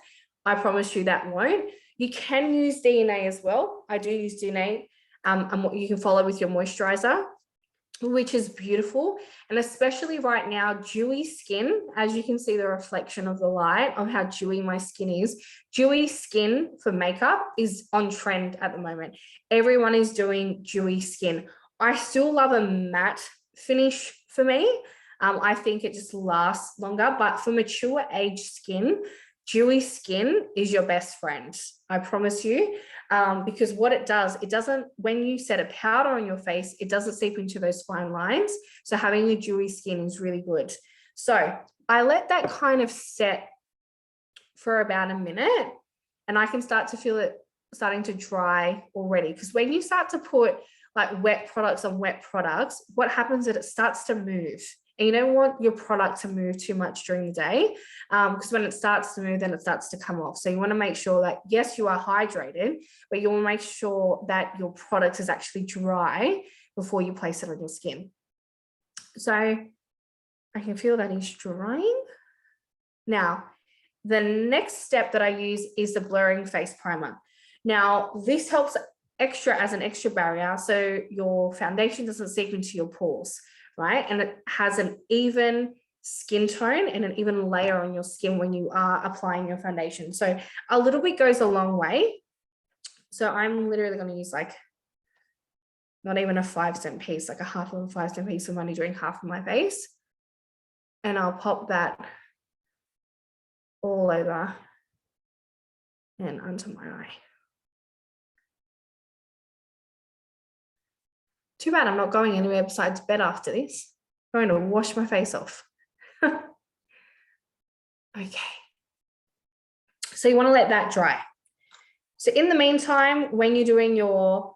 I promise you that won't. You can use DNA as well. I do use DNA, and what you can follow with your moisturizer, which is beautiful. And especially right now, dewy skin, as you can see the reflection of the light of how dewy my skin is. Dewy skin for makeup is on trend at the moment. Everyone is doing dewy skin. I still love a matte finish for me. I think it just lasts longer, but for mature age skin, dewy skin is your best friend. I promise you, because what it does, it doesn't, when you set a powder on your face, it doesn't seep into those fine lines. So having a dewy skin is really good. So I let that kind of set for about a minute, and I can start to feel it starting to dry already. Because when you start to put like wet products on wet products, what happens is it starts to move. And you don't want your product to move too much during the day, because when it starts to move, then it starts to come off. So you want to make sure that, yes, you are hydrated, but you want to make sure that your product is actually dry before you place it on your skin. So I can feel that it's drying. Now, the next step that I use is the blurring face primer. Now, this helps as an extra barrier, so your foundation doesn't seep into your pores, right? And it has an even skin tone and an even layer on your skin when you are applying your foundation. So a little bit goes a long way. So I'm literally going to use like not even a 5-cent piece, like a half of a 5-cent piece. I'm only doing half of my face, and I'll pop that all over and under my eye. Too bad I'm not going anywhere besides bed after this. I'm going to wash my face off. Okay. So you want to let that dry. So in the meantime, when you're doing your,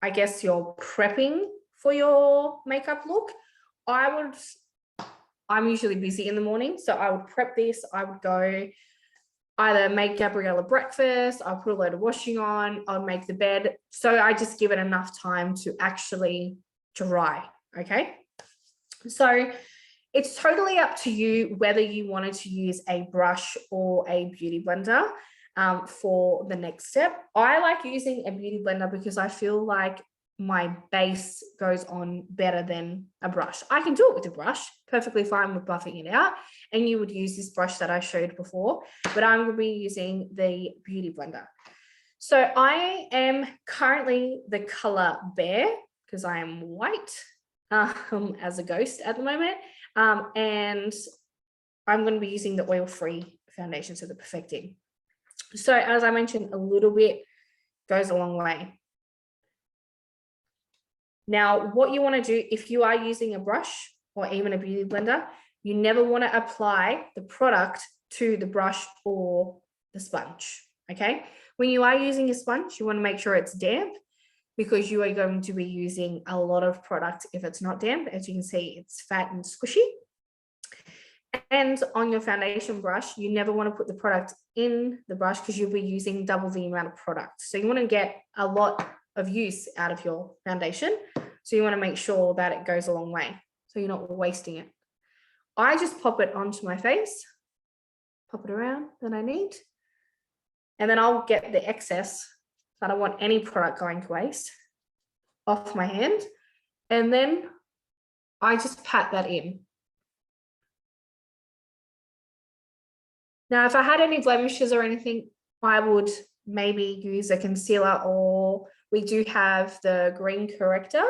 I guess, your prepping for your makeup look, I'm usually busy in the morning. So I would prep this. I would go either make Gabriella breakfast, I'll put a load of washing on, I'll make the bed. So I just give it enough time to actually dry, okay? So it's totally up to you whether you wanted to use a brush or a beauty blender for the next step. I like using a beauty blender because I feel like my base goes on better than a brush. I can do it with a brush, perfectly fine with buffing it out, and you would use this brush that I showed before, but I'm going to be using the beauty blender. So I am currently the color Bear because I am white as a ghost at the moment, and I'm going to be using the oil-free foundation, so the Perfecting. So as I mentioned, a little bit goes a long way. Now, what you want to do if you are using a brush, or even a beauty blender, you never want to apply the product to the brush or the sponge, okay? When you are using a sponge, you want to make sure it's damp, because you are going to be using a lot of product if it's not damp. As you can see, it's fat and squishy. And on your foundation brush, you never want to put the product in the brush because you'll be using double the amount of product. So you want to get a lot of use out of your foundation. So you want to make sure that it goes a long way, so you're not wasting it. I just pop it onto my face, pop it around that I need, and then I'll get the excess. I don't want any product going to waste off my hand. And then I just pat that in. Now, if I had any blemishes or anything, I would maybe use a concealer, or we do have the green corrector,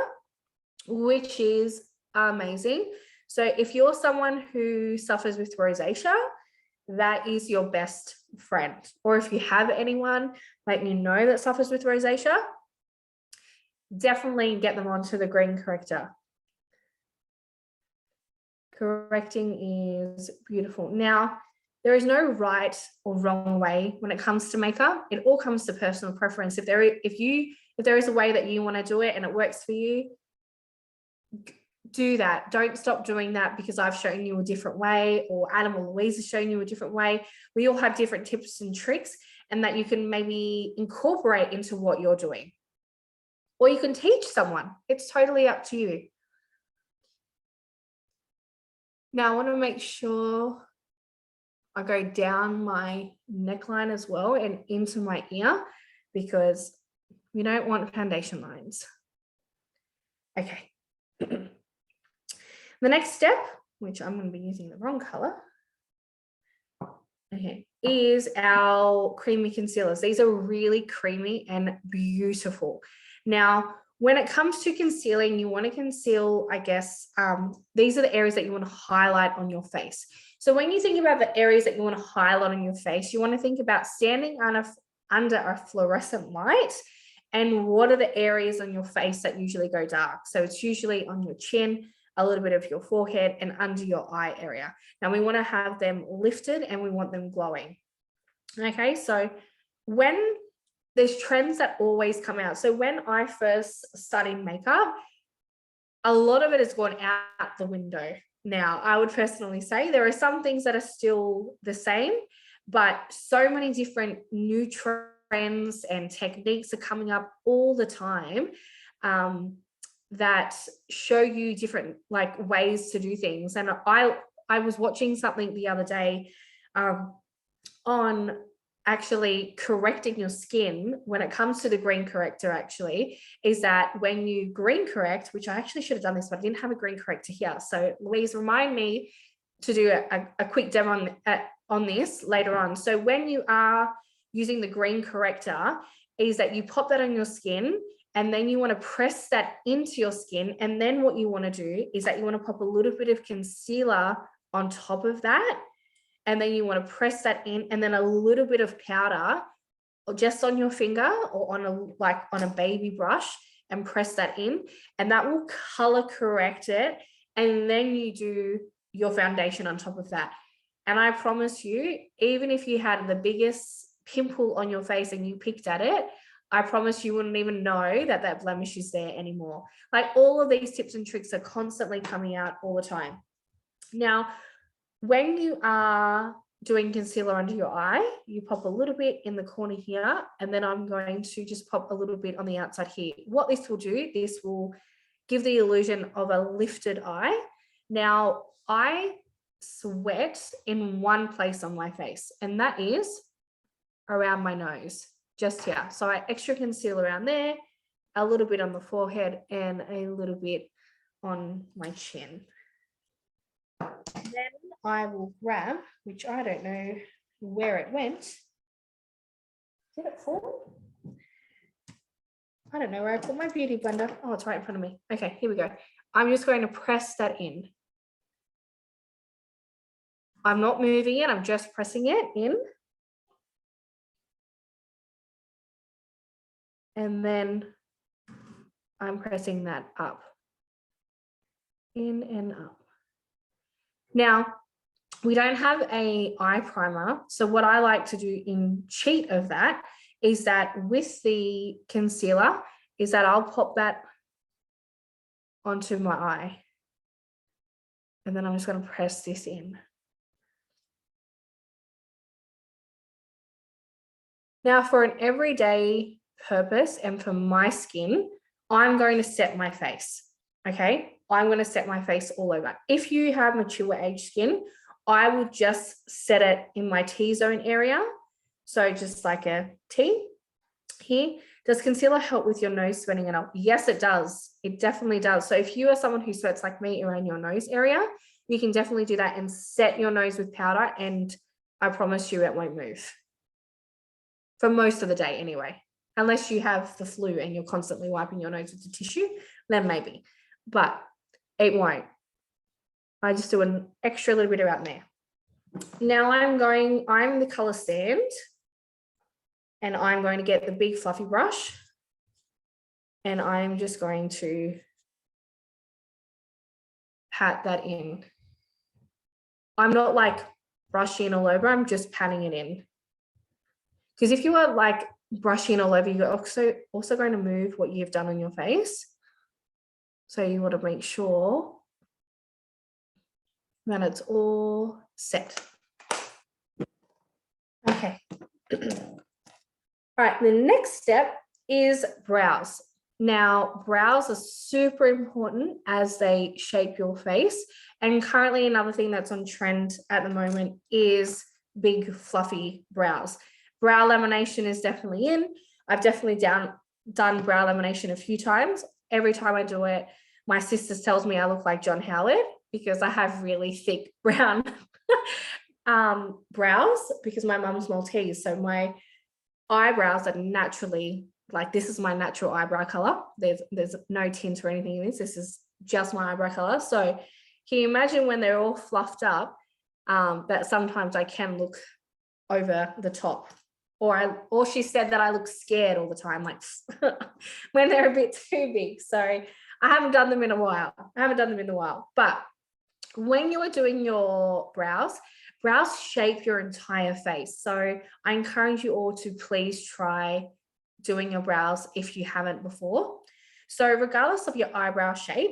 which is amazing. So if you're someone who suffers with rosacea, that is your best friend. Or if you have anyone that you know that suffers with rosacea, definitely get them onto the green corrector. Correcting is beautiful. Now, there is no right or wrong way when it comes to makeup. It all comes to personal preference. If there is a way that you want to do it and it works for you, do that. Don't stop doing that because I've shown you a different way, or Adam or Louise has shown you a different way. We all have different tips and tricks, and that you can maybe incorporate into what you're doing. Or you can teach someone. It's totally up to you. Now I want to make sure I go down my neckline as well and into my ear, because we don't want foundation lines. Okay. The next step, which I'm going to be using the wrong color, okay, is our creamy concealers. These are really creamy and beautiful. Now, when it comes to concealing, you want to conceal, I guess, these are the areas that you want to highlight on your face. So when you think about the areas that you want to highlight on your face, you want to think about standing under a fluorescent light, and what are the areas on your face that usually go dark. So it's usually on your chin, a little bit of your forehead, and under your eye area. Now we want to have them lifted and we want them glowing. Okay, so when there's trends that always come out. So when I first studied makeup, a lot of it has gone out the window. Now, I would personally say there are some things that are still the same, but so many different new trends and techniques are coming up all the time that show you different ways to do things. And I was watching something the other day on actually correcting your skin when it comes to the green corrector, actually, is that when you green correct, which I actually should have done this, but I didn't have a green corrector here. So Louise, remind me to do a quick demo on this later on. So when you are using the green corrector, is that you pop that on your skin, and then you want to press that into your skin. And then what you want to do is that you want to pop a little bit of concealer on top of that. And then you want to press that in, and then a little bit of powder just on your finger or on a baby brush, and press that in, and that will color correct it. And then you do your foundation on top of that. And I promise you, even if you had the biggest pimple on your face and you picked at it, I promise you wouldn't even know that that blemish is there anymore. Like, all of these tips and tricks are constantly coming out all the time. Now, when you are doing concealer under your eye, you pop a little bit in the corner here, and then I'm going to just pop a little bit on the outside here. What this will do, this will give the illusion of a lifted eye. Now, I sweat in one place on my face, and that is around my nose, just here. So I extra conceal around there, a little bit on the forehead, and a little bit on my chin. Then I will grab, which I don't know where it went. Did it fall? I don't know where I put my beauty blender. Oh, it's right in front of me. Okay, here we go. I'm just going to press that in. I'm not moving it, I'm just pressing it in. And then I'm pressing that up. In and up. Now, we don't have a eye primer. So what I like to do in cheat of that is that with the concealer is that I'll pop that onto my eye. And then I'm just going to press this in. Now for an everyday purpose and for my skin, I'm going to set my face, okay? I'm going to set my face all over. If you have mature age skin, I would just set it in my T-zone area. So just like a T here. Does concealer help with your nose sweating at all? Yes, it does. It definitely does. So if you are someone who sweats like me around your nose area, you can definitely do that and set your nose with powder, and I promise you it won't move. For most of the day anyway, unless you have the flu and you're constantly wiping your nose with the tissue, then maybe, but it won't. I just do an extra little bit around there. Now I'm the color sand, and I'm going to get the big fluffy brush, and I'm just going to pat that in. I'm not like brushing all over, I'm just patting it in. Because if you are like brushing all over, you're also going to move what you've done on your face. So you want to make sure that it's all set. Okay. All right, the next step is brows. Now, brows are super important as they shape your face. And currently another thing that's on trend at the moment is big fluffy brows. Brow lamination is definitely in. I've definitely done brow lamination a few times. Every time I do it, my sister tells me I look like John Howard because I have really thick brown brows because my mum's Maltese. So my eyebrows are naturally, like this is my natural eyebrow color. There's no tint or anything in this. This is just my eyebrow color. So can you imagine when they're all fluffed up, that sometimes I can look over the top. Or she said that I look scared all the time, like when they're a bit too big. So I haven't done them in a while. But when you are doing your brows shape your entire face. So I encourage you all to please try doing your brows if you haven't before. So regardless of your eyebrow shape,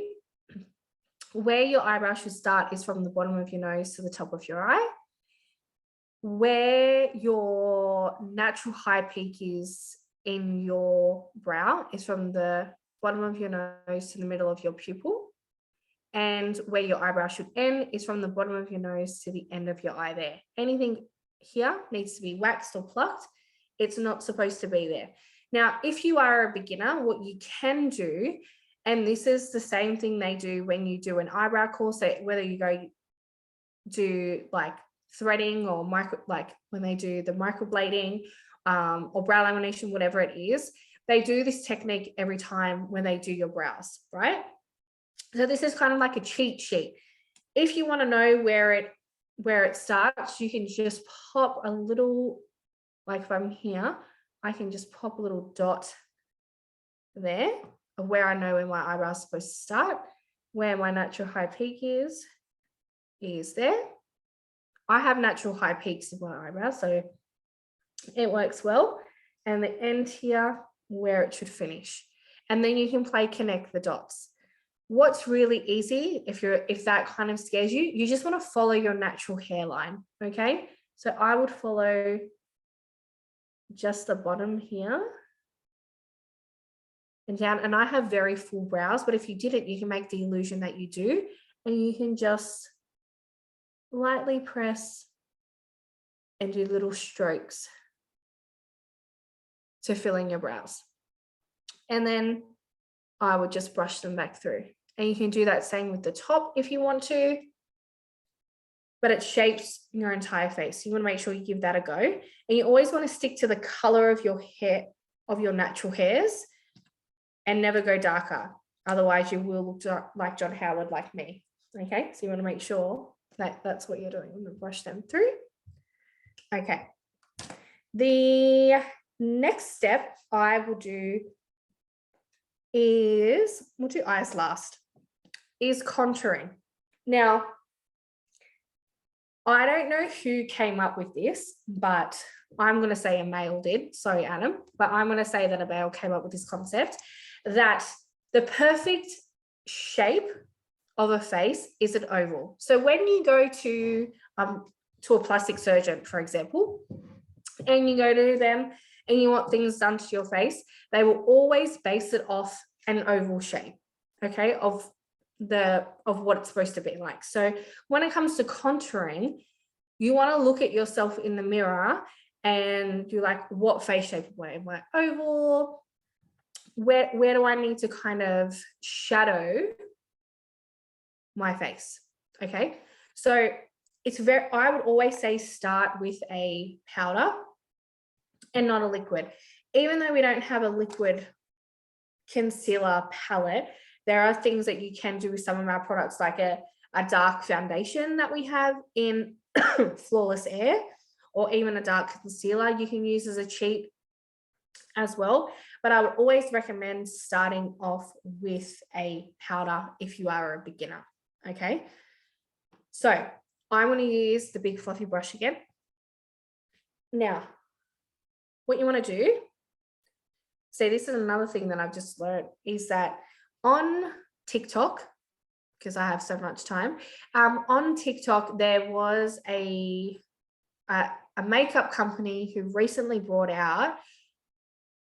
where your eyebrow should start is from the bottom of your nose to the top of your eye. Where your natural high peak is in your brow is from the bottom of your nose to the middle of your pupil. And where your eyebrow should end is from the bottom of your nose to the end of your eye there. Anything here needs to be waxed or plucked. It's not supposed to be there. Now, if you are a beginner, what you can do, and this is the same thing they do when you do an eyebrow course, so whether you go do like threading or like when they do the microblading or brow lamination, whatever it is, they do this technique every time when they do your brows, right? So this is kind of like a cheat sheet. If you want to know where it starts, you can just pop a little, like if I'm here, I can just pop a little dot there of where I know where my eyebrow is supposed to start. Where my natural high peak is there. I have natural high peaks in my eyebrows, so it works well. And the end here, where it should finish. And then you can connect the dots. What's really easy, if that kind of scares you, you just want to follow your natural hairline, okay? So I would follow just the bottom here and down. And I have very full brows, but if you didn't, you can make the illusion that you do, and you can just lightly press and do little strokes to fill in your brows. And then I would just brush them back through. And you can do that same with the top if you want to, but it shapes your entire face. You want to make sure you give that a go. And you always want to stick to the color of your hair, of your natural hairs, and never go darker. Otherwise you will look like John Howard, like me. Okay, so you want to make sure that that's what you're doing. I'm going to brush them through. Okay. The next step I will do is, we'll do eyes last, is contouring. Now, I don't know who came up with this, but I'm going to say a male did. Sorry, Adam, but I'm going to say that a male came up with this concept that the perfect shape of a face is an oval. So when you go to a plastic surgeon, for example, and you go to them and you want things done to your face, they will always base it off an oval shape, okay, of what it's supposed to be like. So when it comes to contouring, you want to look at yourself in the mirror and you're like, what face shape am I? Oval? Where do I need to kind of shadow my face? Okay, so I would always say start with a powder and not a liquid. Even though we don't have a liquid concealer palette, there are things that you can do with some of our products, like a dark foundation that we have in Flawless Air, or even a dark concealer you can use as a cheat as well. But I would always recommend starting off with a powder if you are a beginner. Okay, so I'm going to use the big fluffy brush again. Now, what you want to do, see, this is another thing that I've just learned, is that on TikTok, because I have so much time, on TikTok, there was a makeup company who recently brought out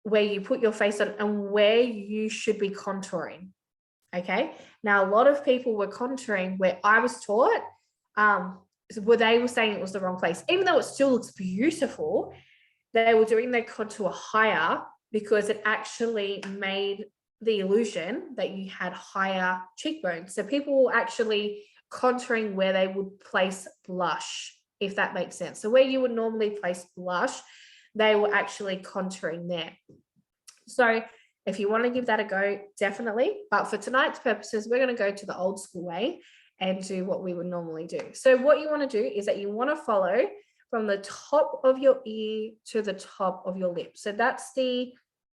where you put your face on and where you should be contouring. Okay, now a lot of people were contouring where I was taught, where they were saying it was the wrong place, even though it still looks beautiful. They were doing their contour higher because it actually made the illusion that you had higher cheekbones. So people were actually contouring where they would place blush, if that makes sense. So where you would normally place blush, they were actually contouring there. So if you want to give that a go, definitely. But for tonight's purposes, we're going to go to the old school way and do what we would normally do. So what you want to do is that you want to follow from the top of your ear to the top of your lip. So that's the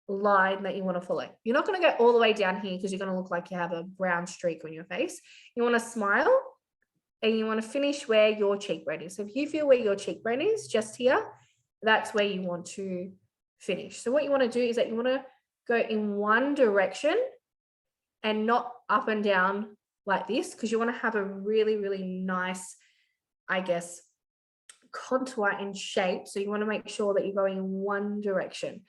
line that you want to follow. You're not going to go all the way down here because you're going to look like you have a brown streak on your face. You want to smile and you want to finish where your cheekbone is. So if you feel where your cheekbone is, just here, that's where you want to finish. So what you want to do is that you want to go in one direction and not up and down like this, because you want to have a really, really nice, I guess, contour and shape. So you want to make sure that you're going in one direction.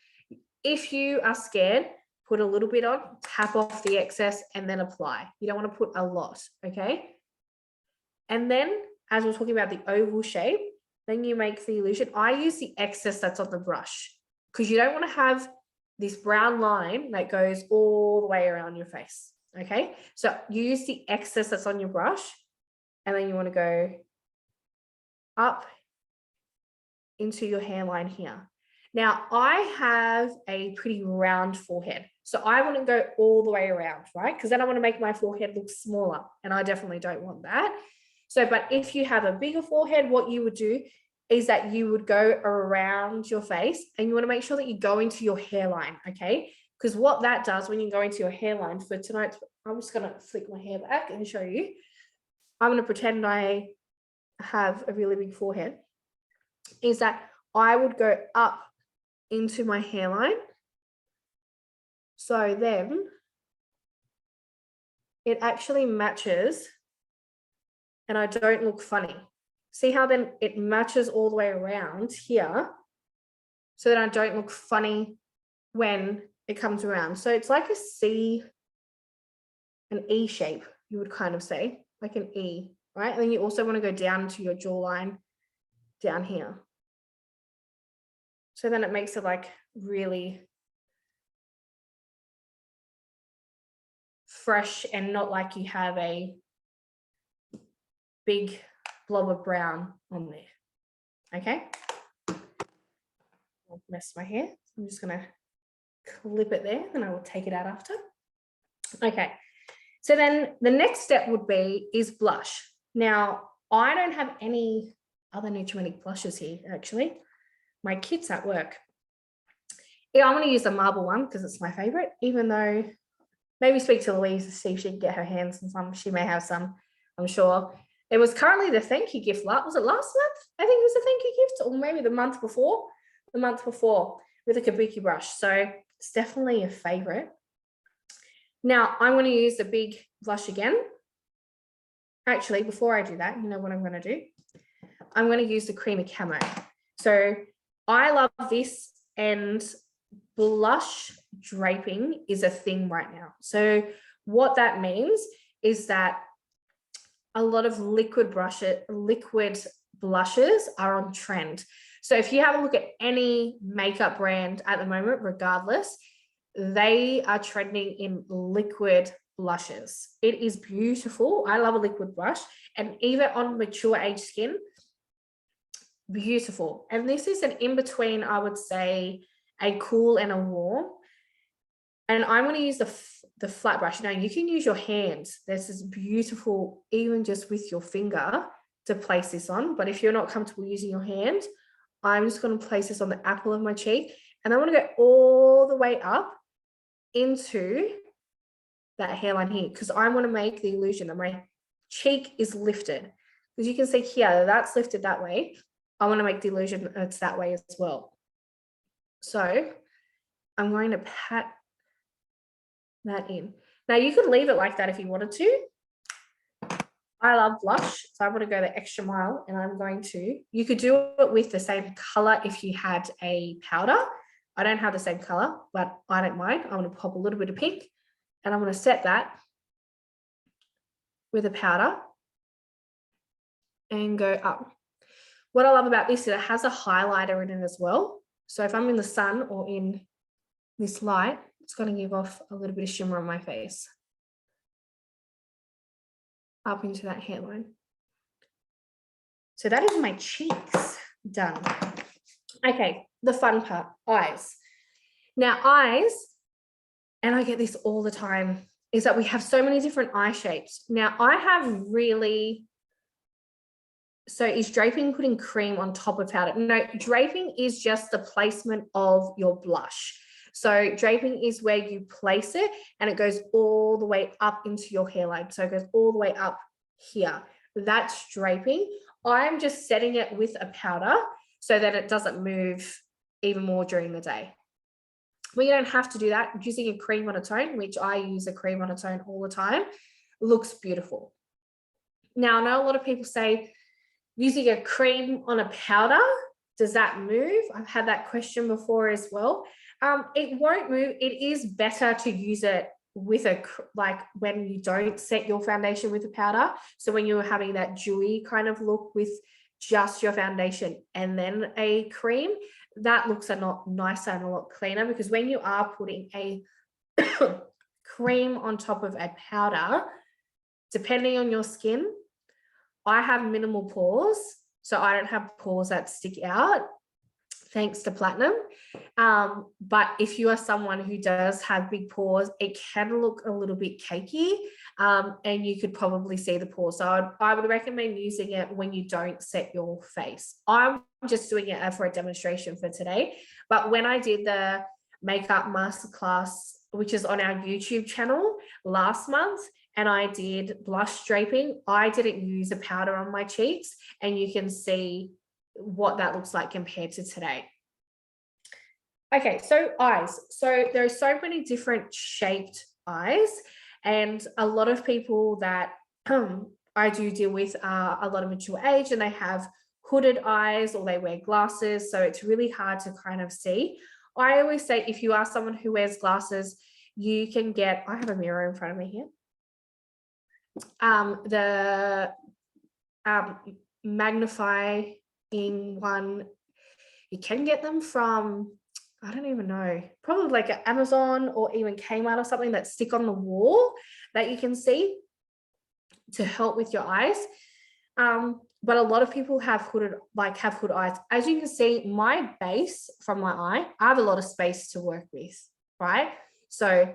If you are scared, put a little bit on, tap off the excess, and then apply. You don't want to put a lot, okay? And then, as we're talking about the oval shape, then you make the illusion. I use the excess that's on the brush because you don't want to have this brown line that goes all the way around your face, okay? So you use the excess that's on your brush, and then you want to go up into your hairline here. Now, I have a pretty round forehead, so I wouldn't go all the way around, right? Because then I want to make my forehead look smaller, and I definitely don't want that. So, but if you have a bigger forehead, what you would do is that you would go around your face and you want to make sure that you go into your hairline, okay? Because what that does when you go into your hairline for tonight, I'm just going to flick my hair back and show you. I'm going to pretend I have a really big forehead, is that I would go up into my hairline. So then it actually matches and I don't look funny. See how then it matches all the way around here so that I don't look funny when it comes around. So it's like a C, an E shape, you would kind of say, like an E, right? And then you also want to go down to your jawline down here. So then it makes it like really fresh and not like you have a big blob of brown on there. Okay. I'll mess my hair. I'm just going to clip it there and I will take it out after. Okay. So then the next step would be is blush. Now, I don't have any other Nutrimitic blushes here, actually. My kit's at work. Yeah, I'm going to use the marble one because it's my favorite, even though maybe speak to Louise to see if she can get her hands on some. She may have some, I'm sure. It was currently the thank you gift. Was it last month? I think it was a thank you gift, or maybe the month before. The month before with a kabuki brush. So it's definitely a favorite. Now I'm going to use the big blush again. Actually, before I do that, you know what I'm going to do? I'm going to use the creamy camo. So I love this, and blush draping is a thing right now. So what that means is that a lot of liquid blushes are on trend. So if you have a look at any makeup brand at the moment, regardless, they are trending in liquid blushes. It is beautiful. I love a liquid blush, and even on mature age skin, beautiful. And this is an in-between, I would say, a cool and a warm. And I'm going to use the flat brush. Now you can use your hands. This is beautiful, even just with your finger to place this on. But if you're not comfortable using your hand, I'm just going to place this on the apple of my cheek. And I want to go all the way up into that hairline here, because I want to make the illusion that my cheek is lifted. Because you can see here, that's lifted that way. I want to make the illusion that it's that way as well. So I'm going to pat that in. Now you could leave it like that if you wanted to. I love blush, so I'm going to go the extra mile, and I'm going to, you could do it with the same color if you had a powder. I don't have the same color, but I don't mind. I'm going to pop a little bit of pink, and I'm going to set that with a powder and go up. What I love about this is it has a highlighter in it as well. So if I'm in the sun or in this light, it's going to give off a little bit of shimmer on my face. Up into that hairline. So that is my cheeks done. Okay, the fun part, eyes. Now eyes, and I get this all the time, is that we have so many different eye shapes. Now I have really, so is draping putting cream on top of powder? No, draping is just the placement of your blush. So draping is where you place it and it goes all the way up into your hairline. So it goes all the way up here. That's draping. I'm just setting it with a powder so that it doesn't move even more during the day. Well, you don't have to do that. Using a cream on a tone, which I use a cream on a tone all the time, looks beautiful. Now, I know a lot of people say, using a cream on a powder, does that move? I've had that question before as well. It won't move. It is better to use it with like when you don't set your foundation with a powder. So when you're having that dewy kind of look with just your foundation and then a cream, that looks a lot nicer and a lot cleaner, because when you are putting a cream on top of a powder, depending on your skin, I have minimal pores, so I don't have pores that stick out, thanks to platinum. But if you are someone who does have big pores, it can look a little bit cakey, and you could probably see the pores. So I would recommend using it when you don't set your face. I'm just doing it for a demonstration for today. But when I did the makeup masterclass, which is on our YouTube channel last month, and I did blush draping, I didn't use a powder on my cheeks, and you can see what that looks like compared to today. Okay, so eyes. So there are so many different shaped eyes, and a lot of people that I do deal with are a lot of mature age, and they have hooded eyes or they wear glasses, so it's really hard to kind of see. I always say if you are someone who wears glasses, you can get, I have a mirror in front of me here, the magnifying one, you can get them from, I don't even know, probably like Amazon or even Kmart or something that stick on the wall that you can see to help with your eyes. But a lot of people have hood eyes. As you can see, my base from my eye, I have a lot of space to work with, right? So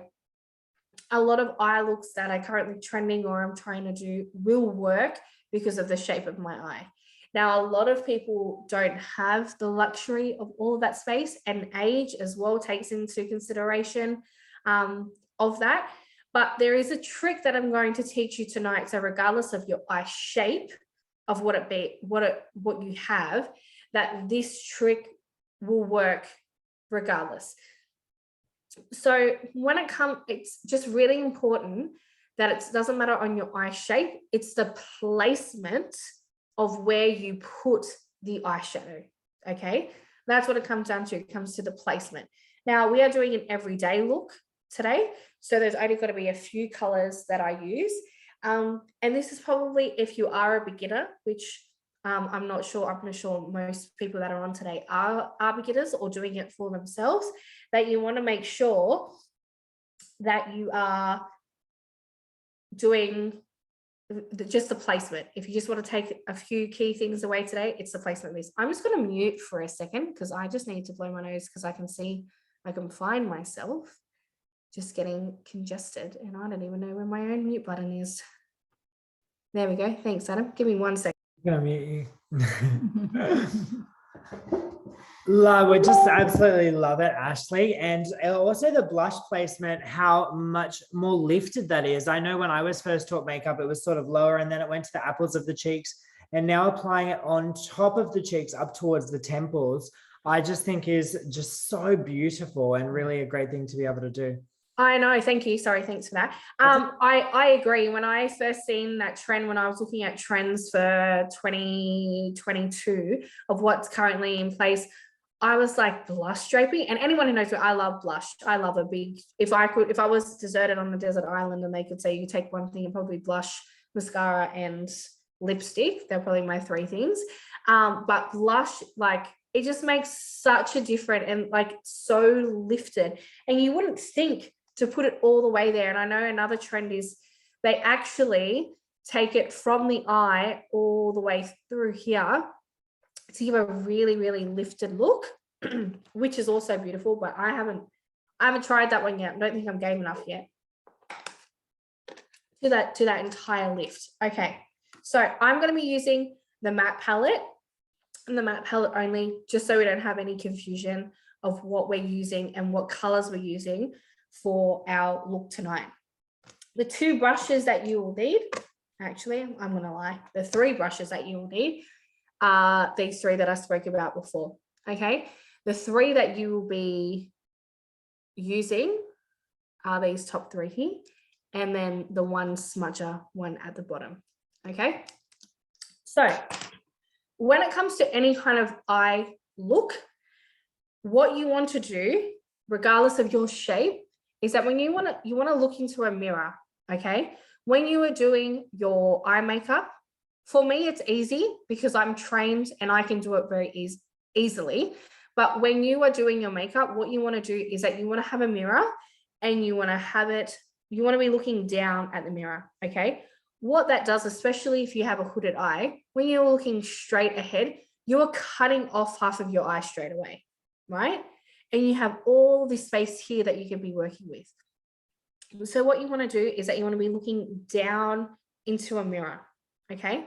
a lot of eye looks that are currently trending or I'm trying to do will work because of the shape of my eye. Now, a lot of people don't have the luxury of all of that space, and age as well takes into consideration of that. But there is a trick that I'm going to teach you tonight. So regardless of your eye shape, of what you have, that this trick will work regardless. So when it comes, it's just really important that it doesn't matter on your eye shape, it's the placement of where you put the eyeshadow. Okay, that's what it comes down to. It comes to the placement. Now we are doing an everyday look today, so there's only got to be a few colors that I use, and this is probably if you are a beginner, which I'm not sure most people that are on today are beginners or doing it for themselves, that you want to make sure that you are doing just the placement. If you just want to take a few key things away today, it's the placement of these. I'm just going to mute for a second because I just need to blow my nose because I can find myself just getting congested and I don't even know where my own mute button is. There we go. Thanks, Adam. Give me 1 second. I'm gonna mute you. Love, we just absolutely love it, Ashlee. And also the blush placement, how much more lifted that is. I know when I was first taught makeup, it was sort of lower and then it went to the apples of the cheeks. And now applying it on top of the cheeks up towards the temples, I just think is just so beautiful and really a great thing to be able to do. I know. Thank you. Sorry. Thanks for that. I agree. When I first seen that trend, when I was looking at trends for 2022 of what's currently in place, I was like, blush draping. And anyone who knows me, I love blush. I love a big, if I was deserted on a desert island and they could say you take one thing and probably blush, mascara and lipstick, they're probably my 3 things. But blush, like, it just makes such a difference and like so lifted. And you wouldn't think to put it all the way there. And I know another trend is they actually take it from the eye all the way through here to give a really, really lifted look, which is also beautiful, but I haven't tried that one yet. I don't think I'm game enough yet to that entire lift. Okay, so I'm going to be using the matte palette and the matte palette only, just so we don't have any confusion of what we're using and what colors we're using for our look tonight. The 2 brushes that you will need, actually, I'm going to lie, the 3 brushes that you will need are these 3 that I spoke about before. Okay, the 3 that you will be using are these top 3 here, and then the one smudger one at the bottom. Okay, so when it comes to any kind of eye look, what you want to do, regardless of your shape, is that when you want to look into a mirror, okay, when you are doing your eye makeup, for me, it's easy because I'm trained and I can do it very easily. But when you are doing your makeup, what you want to do is that you want to have a mirror and you want to be looking down at the mirror, okay? What that does, especially if you have a hooded eye, when you're looking straight ahead, you're cutting off half of your eye straight away, right? And you have all this space here that you can be working with. So what you want to do is that you want to be looking down into a mirror, okay?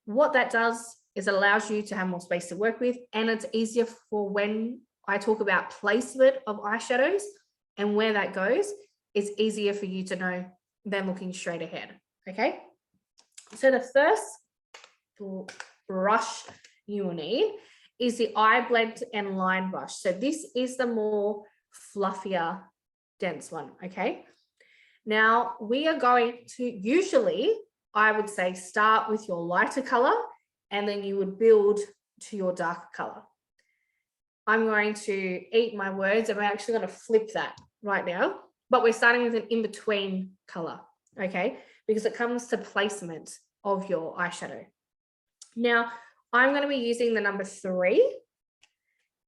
What that does is it allows you to have more space to work with, and it's easier for when I talk about placement of eyeshadows and where that goes, it's easier for you to know than looking straight ahead, okay? So the first brush you will need is the eye blend and line brush. So this is the more fluffier, dense one, okay? Now we are going to usually, I would say, start with your lighter color and then you would build to your darker color. I'm going to eat my words and we're actually going to flip that right now, but we're starting with an in-between color, okay? Because it comes to placement of your eyeshadow. Now, I'm going to be using the number 3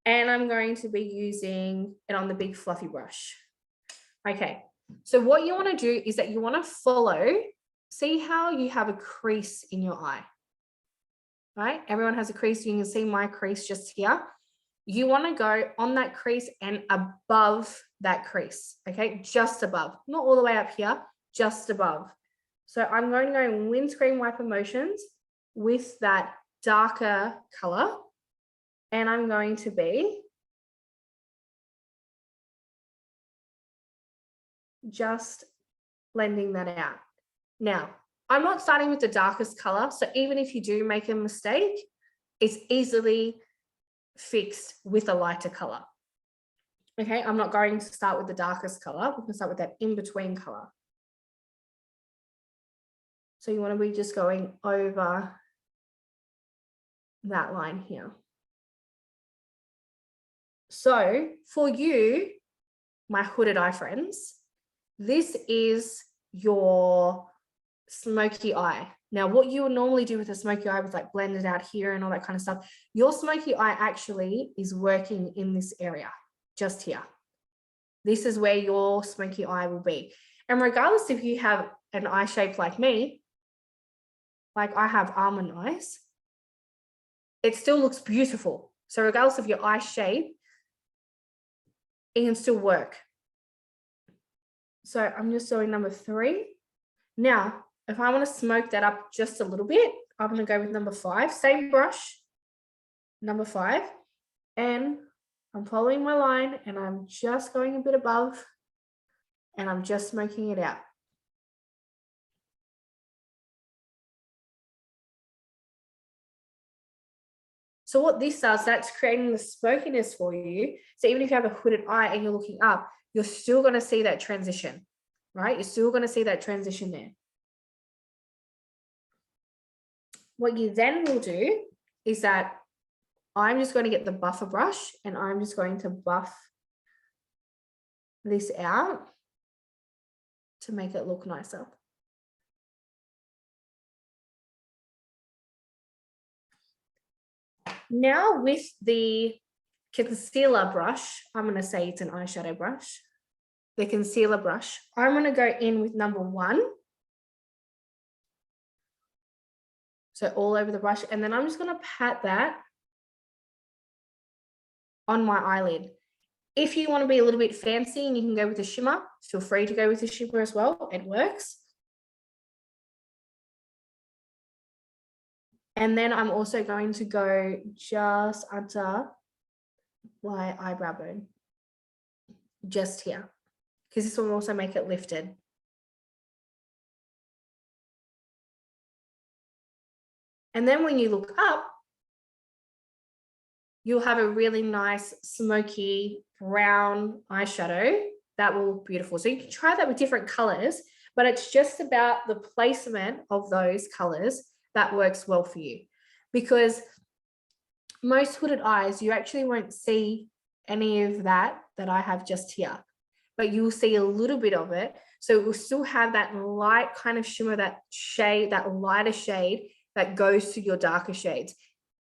and I'm going to be using it on the big fluffy brush. Okay, so what you want to do is that you want to follow, see how you have a crease in your eye, right? Everyone has a crease. You can see my crease just here. You want to go on that crease and above that crease, okay? Just above, not all the way up here, just above. So I'm going to go in windscreen wiper motions with that darker color, and I'm going to be just blending that out. Now, I'm not starting with the darkest color. So even if you do make a mistake, it's easily fixed with a lighter color. Okay, I'm not going to start with the darkest color. We're going to start with that in-between color. So you want to be just going over that line here. So for you, my hooded eye friends, this is your smoky eye. Now, what you would normally do with a smoky eye was like blend it out here and all that kind of stuff. Your smoky eye actually is working in this area, just here. This is where your smoky eye will be. And regardless if you have an eye shape like me, like I have almond eyes, it still looks beautiful. So regardless of your eye shape, it can still work. So I'm just doing number 3. Now, if I want to smoke that up just a little bit, I'm going to go with number 5, same brush, number 5, and I'm following my line and I'm just going a bit above and I'm just smoking it out. So what this does, that's creating the smokiness for you. So even if you have a hooded eye and you're looking up, you're still going to see that transition, right? You're still going to see that transition there. What you then will do is that I'm just going to get the buffer brush and I'm just going to buff this out to make it look nicer. Now with the concealer brush, I'm going to say it's an eyeshadow brush, the concealer brush, I'm going to go in with number 1. So all over the brush, and then I'm just going to pat that on my eyelid. If you want to be a little bit fancy and you can go with a shimmer, feel free to go with a shimmer as well. It works. And then I'm also going to go just under my eyebrow bone, just here, because this will also make it lifted. And then when you look up, you'll have a really nice smoky brown eyeshadow that will look beautiful. So you can try that with different colors, but it's just about the placement of those colors that works well for you. Because most hooded eyes, you actually won't see any of that I have just here, but you'll see a little bit of it. So it will still have that light kind of shimmer, that shade, that lighter shade that goes to your darker shades.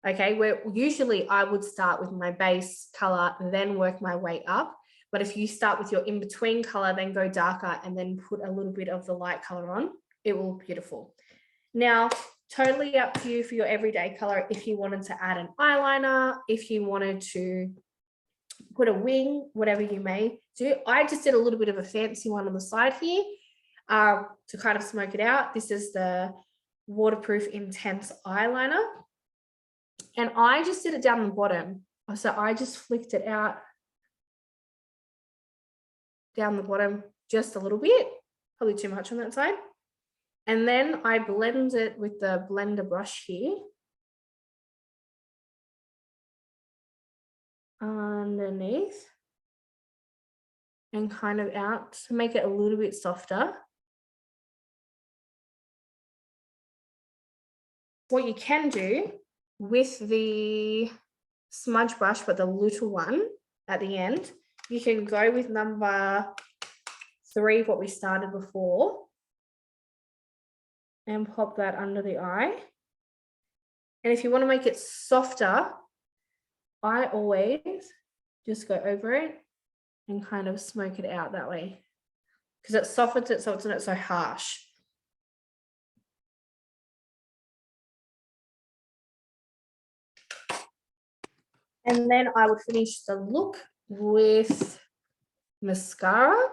Okay, where usually I would start with my base color, then work my way up. But if you start with your in-between color, then go darker and then put a little bit of the light color on, it will look beautiful. Now, totally up to you for your everyday color. If you wanted to add an eyeliner, if you wanted to put a wing, whatever you may do. I just did a little bit of a fancy one on the side here to kind of smoke it out. This is the Waterproof Intense eyeliner. And I just did it down the bottom. So I just flicked it out down the bottom just a little bit, probably too much on that side. And then I blend it with the blender brush here underneath and kind of out to make it a little bit softer. What you can do with the smudge brush, but the little one at the end, you can go with number 3, what we started before, and pop that under the eye. And if you want to make it softer, I always just go over it and kind of smoke it out that way, because it softens it so it's not so harsh. And then I would finish the look with mascara.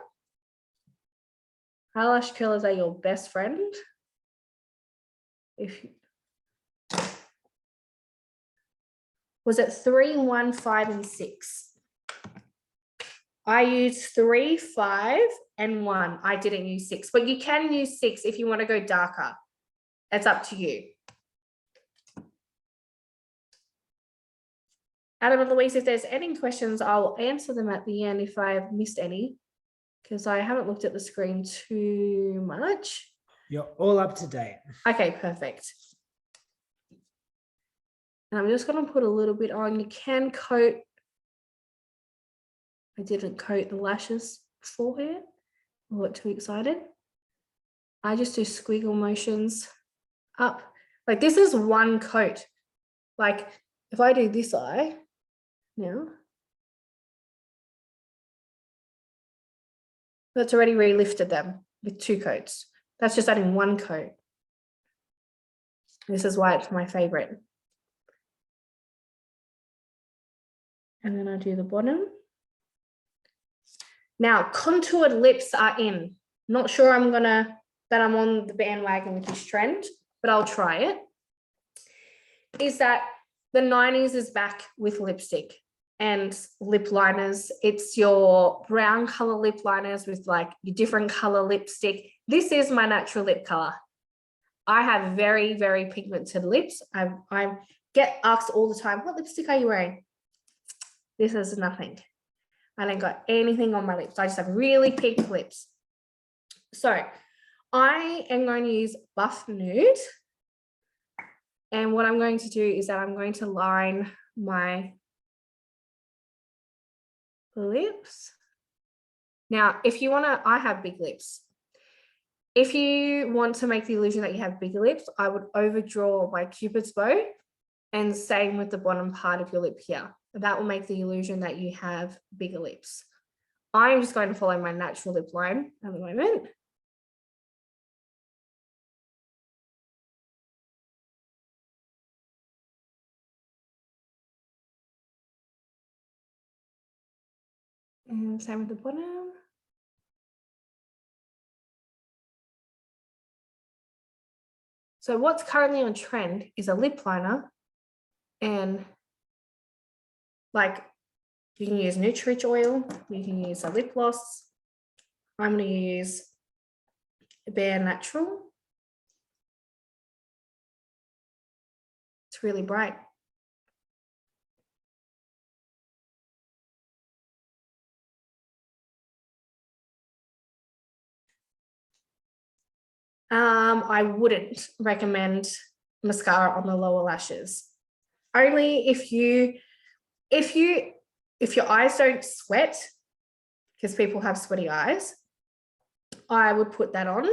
Eyelash curlers are your best friend. Was it 3, 1, 5, and 6? I used 3, 5, and 1. I didn't use 6, but you can use 6 if you want to go darker. It's up to you. Adam and Louise, if there's any questions, I'll answer them at the end if I've missed any, because I haven't looked at the screen too much. You're all up to date. Okay, perfect. And I'm just going to put a little bit on. You can coat. I didn't coat the lashes beforehand. I got too excited. I just do squiggle motions up. Like this is one coat. Like if I do this eye now, that's already relifted them with 2 coats. That's just adding 1 coat. This is why it's my favorite. And then I do the bottom. Now, contoured lips are in. Not sure that I'm on the bandwagon with this trend, but I'll try it. Is that the 90s is back with lipstick and lip liners. It's your brown color lip liners with like your different color lipstick. This is my natural lip color. I have very, very pigmented lips. I get asked all the time, what lipstick are you wearing? This is nothing. I don't got anything on my lips. I just have really pink lips. So I am going to use Buff Nude. And what I'm going to do is that I'm going to line my lips. Now, if you want to, I have big lips. If you want to make the illusion that you have bigger lips, I would overdraw my Cupid's bow, and same with the bottom part of your lip here. That will make the illusion that you have bigger lips. I'm just going to follow my natural lip line at the moment. And same with the bottom. So what's currently on trend is a lip liner, and like you can use Nutrich oil, you can use a lip gloss. I'm going to use Bare Natural. It's really bright. I wouldn't recommend mascara on the lower lashes. Only if your eyes don't sweat, because people have sweaty eyes, I would put that on.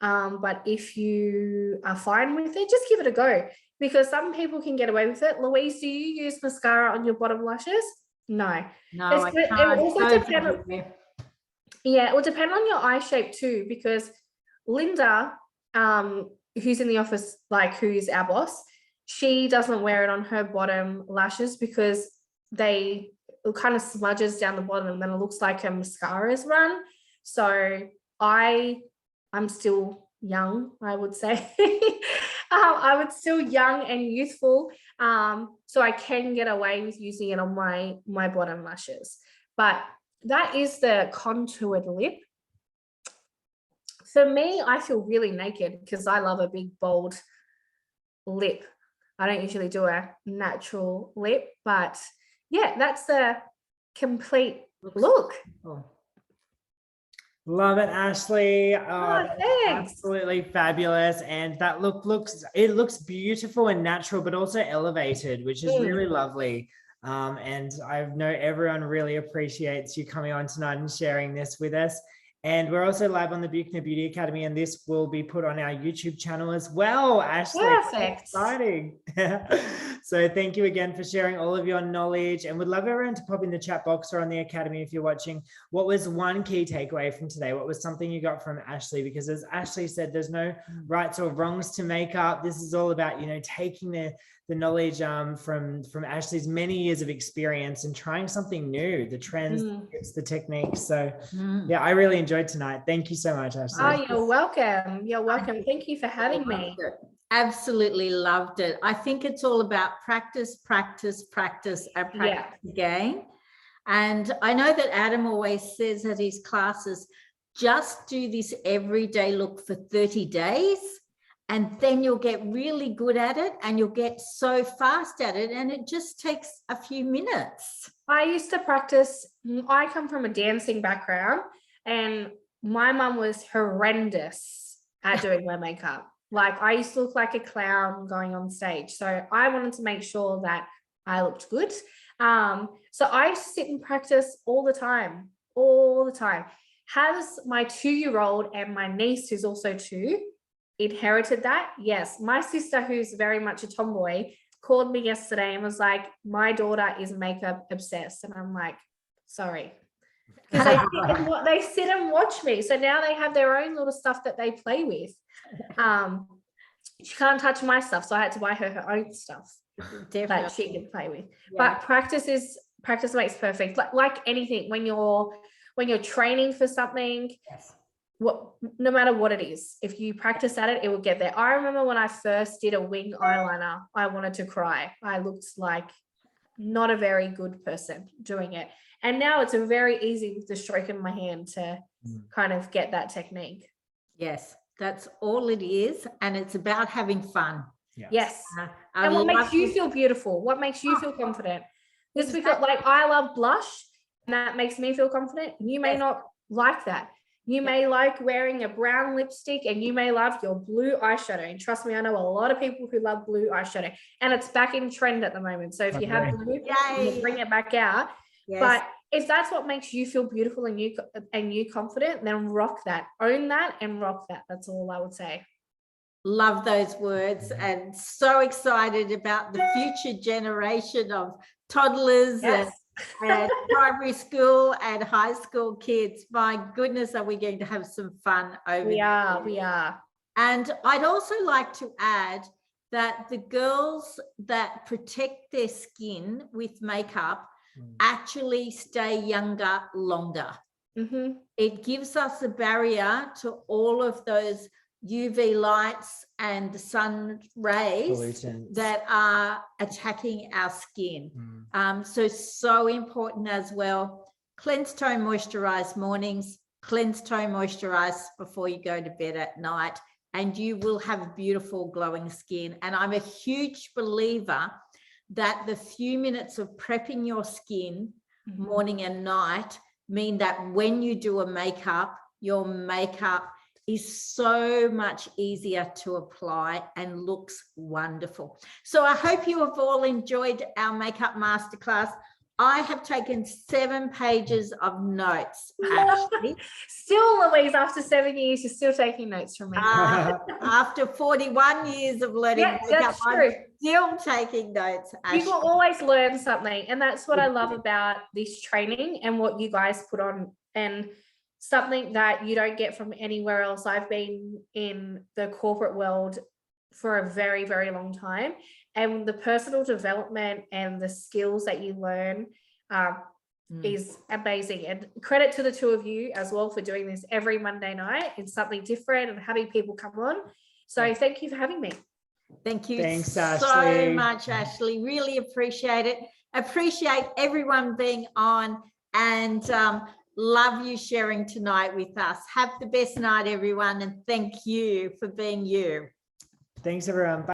But if you are fine with it, just give it a go, because some people can get away with it. Louise, do you use mascara on your bottom lashes? No. No, I It can't. also depends. Yeah, it will depend on your eye shape too, because Linda, who's in the office, like who's our boss, she doesn't wear it on her bottom lashes because it kind of smudges down the bottom and then it looks like her mascara is run. So I'm still young, I would say. I would still young and youthful. So I can get away with using it on my bottom lashes. But that is the contoured lip. For me, I feel really naked because I love a big, bold lip. I don't usually do a natural lip, but yeah, that's the complete look. Oh. Love it, Ashlee. Oh, thanks. Absolutely fabulous. And that look looks beautiful and natural, but also elevated, which is really lovely. And I know everyone really appreciates you coming on tonight and sharing this with us. And we're also live on the Buchner Beauty Academy, and this will be put on our YouTube channel as well, Ashlee. Perfect. Exciting. So thank you again for sharing all of your knowledge, and would love everyone to pop in the chat box or on the Academy if you're watching. What was one key takeaway from today? What was something you got from Ashlee? Because as Ashlee said, there's no rights or wrongs to makeup. This is all about, taking the knowledge from Ashlee's many years of experience and trying something new, the trends, the techniques. So yeah, I really enjoyed tonight. Thank you so much, Ashlee. Oh, you're welcome. You're welcome. Thank you for having me. Absolutely loved it. I think it's all about practice, practice, practice, and practice again. And I know that Adam always says at his classes, just do this everyday look for 30 days and then you'll get really good at it, and you'll get so fast at it, and it just takes a few minutes. I used to practice. I come from a dancing background, and my mum was horrendous at doing my makeup. Like, I used to look like a clown going on stage. So I wanted to make sure that I looked good. So I used to sit and practice all the time. Has my 2-year-old and my niece, who's also 2, inherited that? Yes. My sister, who's very much a tomboy, called me yesterday and was like, my daughter is makeup obsessed. And I'm like, sorry. Because they sit and watch me. So now they have their own little stuff that they play with. She can't touch my stuff, so I had to buy her own stuff that she can play with. Yeah. But practice makes perfect. Like anything, when you're training for something, yes, no matter what it is, if you practice at it, it will get there. I remember when I first did a wing eyeliner, I wanted to cry. I looked like not a very good person doing it. And now it's very easy with the stroke in my hand to kind of get that technique. Yes, that's all it is. And it's about having fun. Yes. And what makes you feel beautiful? What makes you feel confident? This because, like, I love blush, and that makes me feel confident. You may not like that. You may like wearing a brown lipstick, and you may love your blue eyeshadow. And trust me, I know a lot of people who love blue eyeshadow, and it's back in trend at the moment. So if you have blue, you bring it back out. Yes. But if that's what makes you feel beautiful and you confident, then rock that, own that, and rock that. That's all I would say. Love those words, and so excited about the future generation of toddlers. Yes. And primary school and high school kids. My goodness, are we going to have some fun over there? We are. And I'd also like to add that the girls that protect their skin with makeup actually stay younger longer. Mm-hmm. It gives us a barrier to all of those UV lights and sun rays pollutants that are attacking our skin. So important as well. Cleanse, tone, moisturize mornings, cleanse, tone, moisturize before you go to bed at night, and you will have beautiful glowing skin. And I'm a huge believer that the few minutes of prepping your skin morning and night mean that when you do a makeup, your makeup is so much easier to apply and looks wonderful. So I hope you have all enjoyed our makeup masterclass. I have taken 7 pages of notes, Ashley. Still, Louise, after 7 years, you're still taking notes from me. After 41 years of learning makeup, I'm still taking notes, Ashley. You can always learn something, and that's what I love about this training and what you guys put on, and something that you don't get from anywhere else. I've been in the corporate world for a very, very long time, and the personal development and the skills that you learn is amazing. And credit to the 2 of you as well for doing this every Monday night. It's something different and having people come on. So thank you for having me. Thank you. Thanks, so Ashley. much, Ashley. Really appreciate it. Appreciate everyone being on, and love you sharing tonight with us. Have the best night, everyone, and thank you for being you. Thanks, everyone. Bye.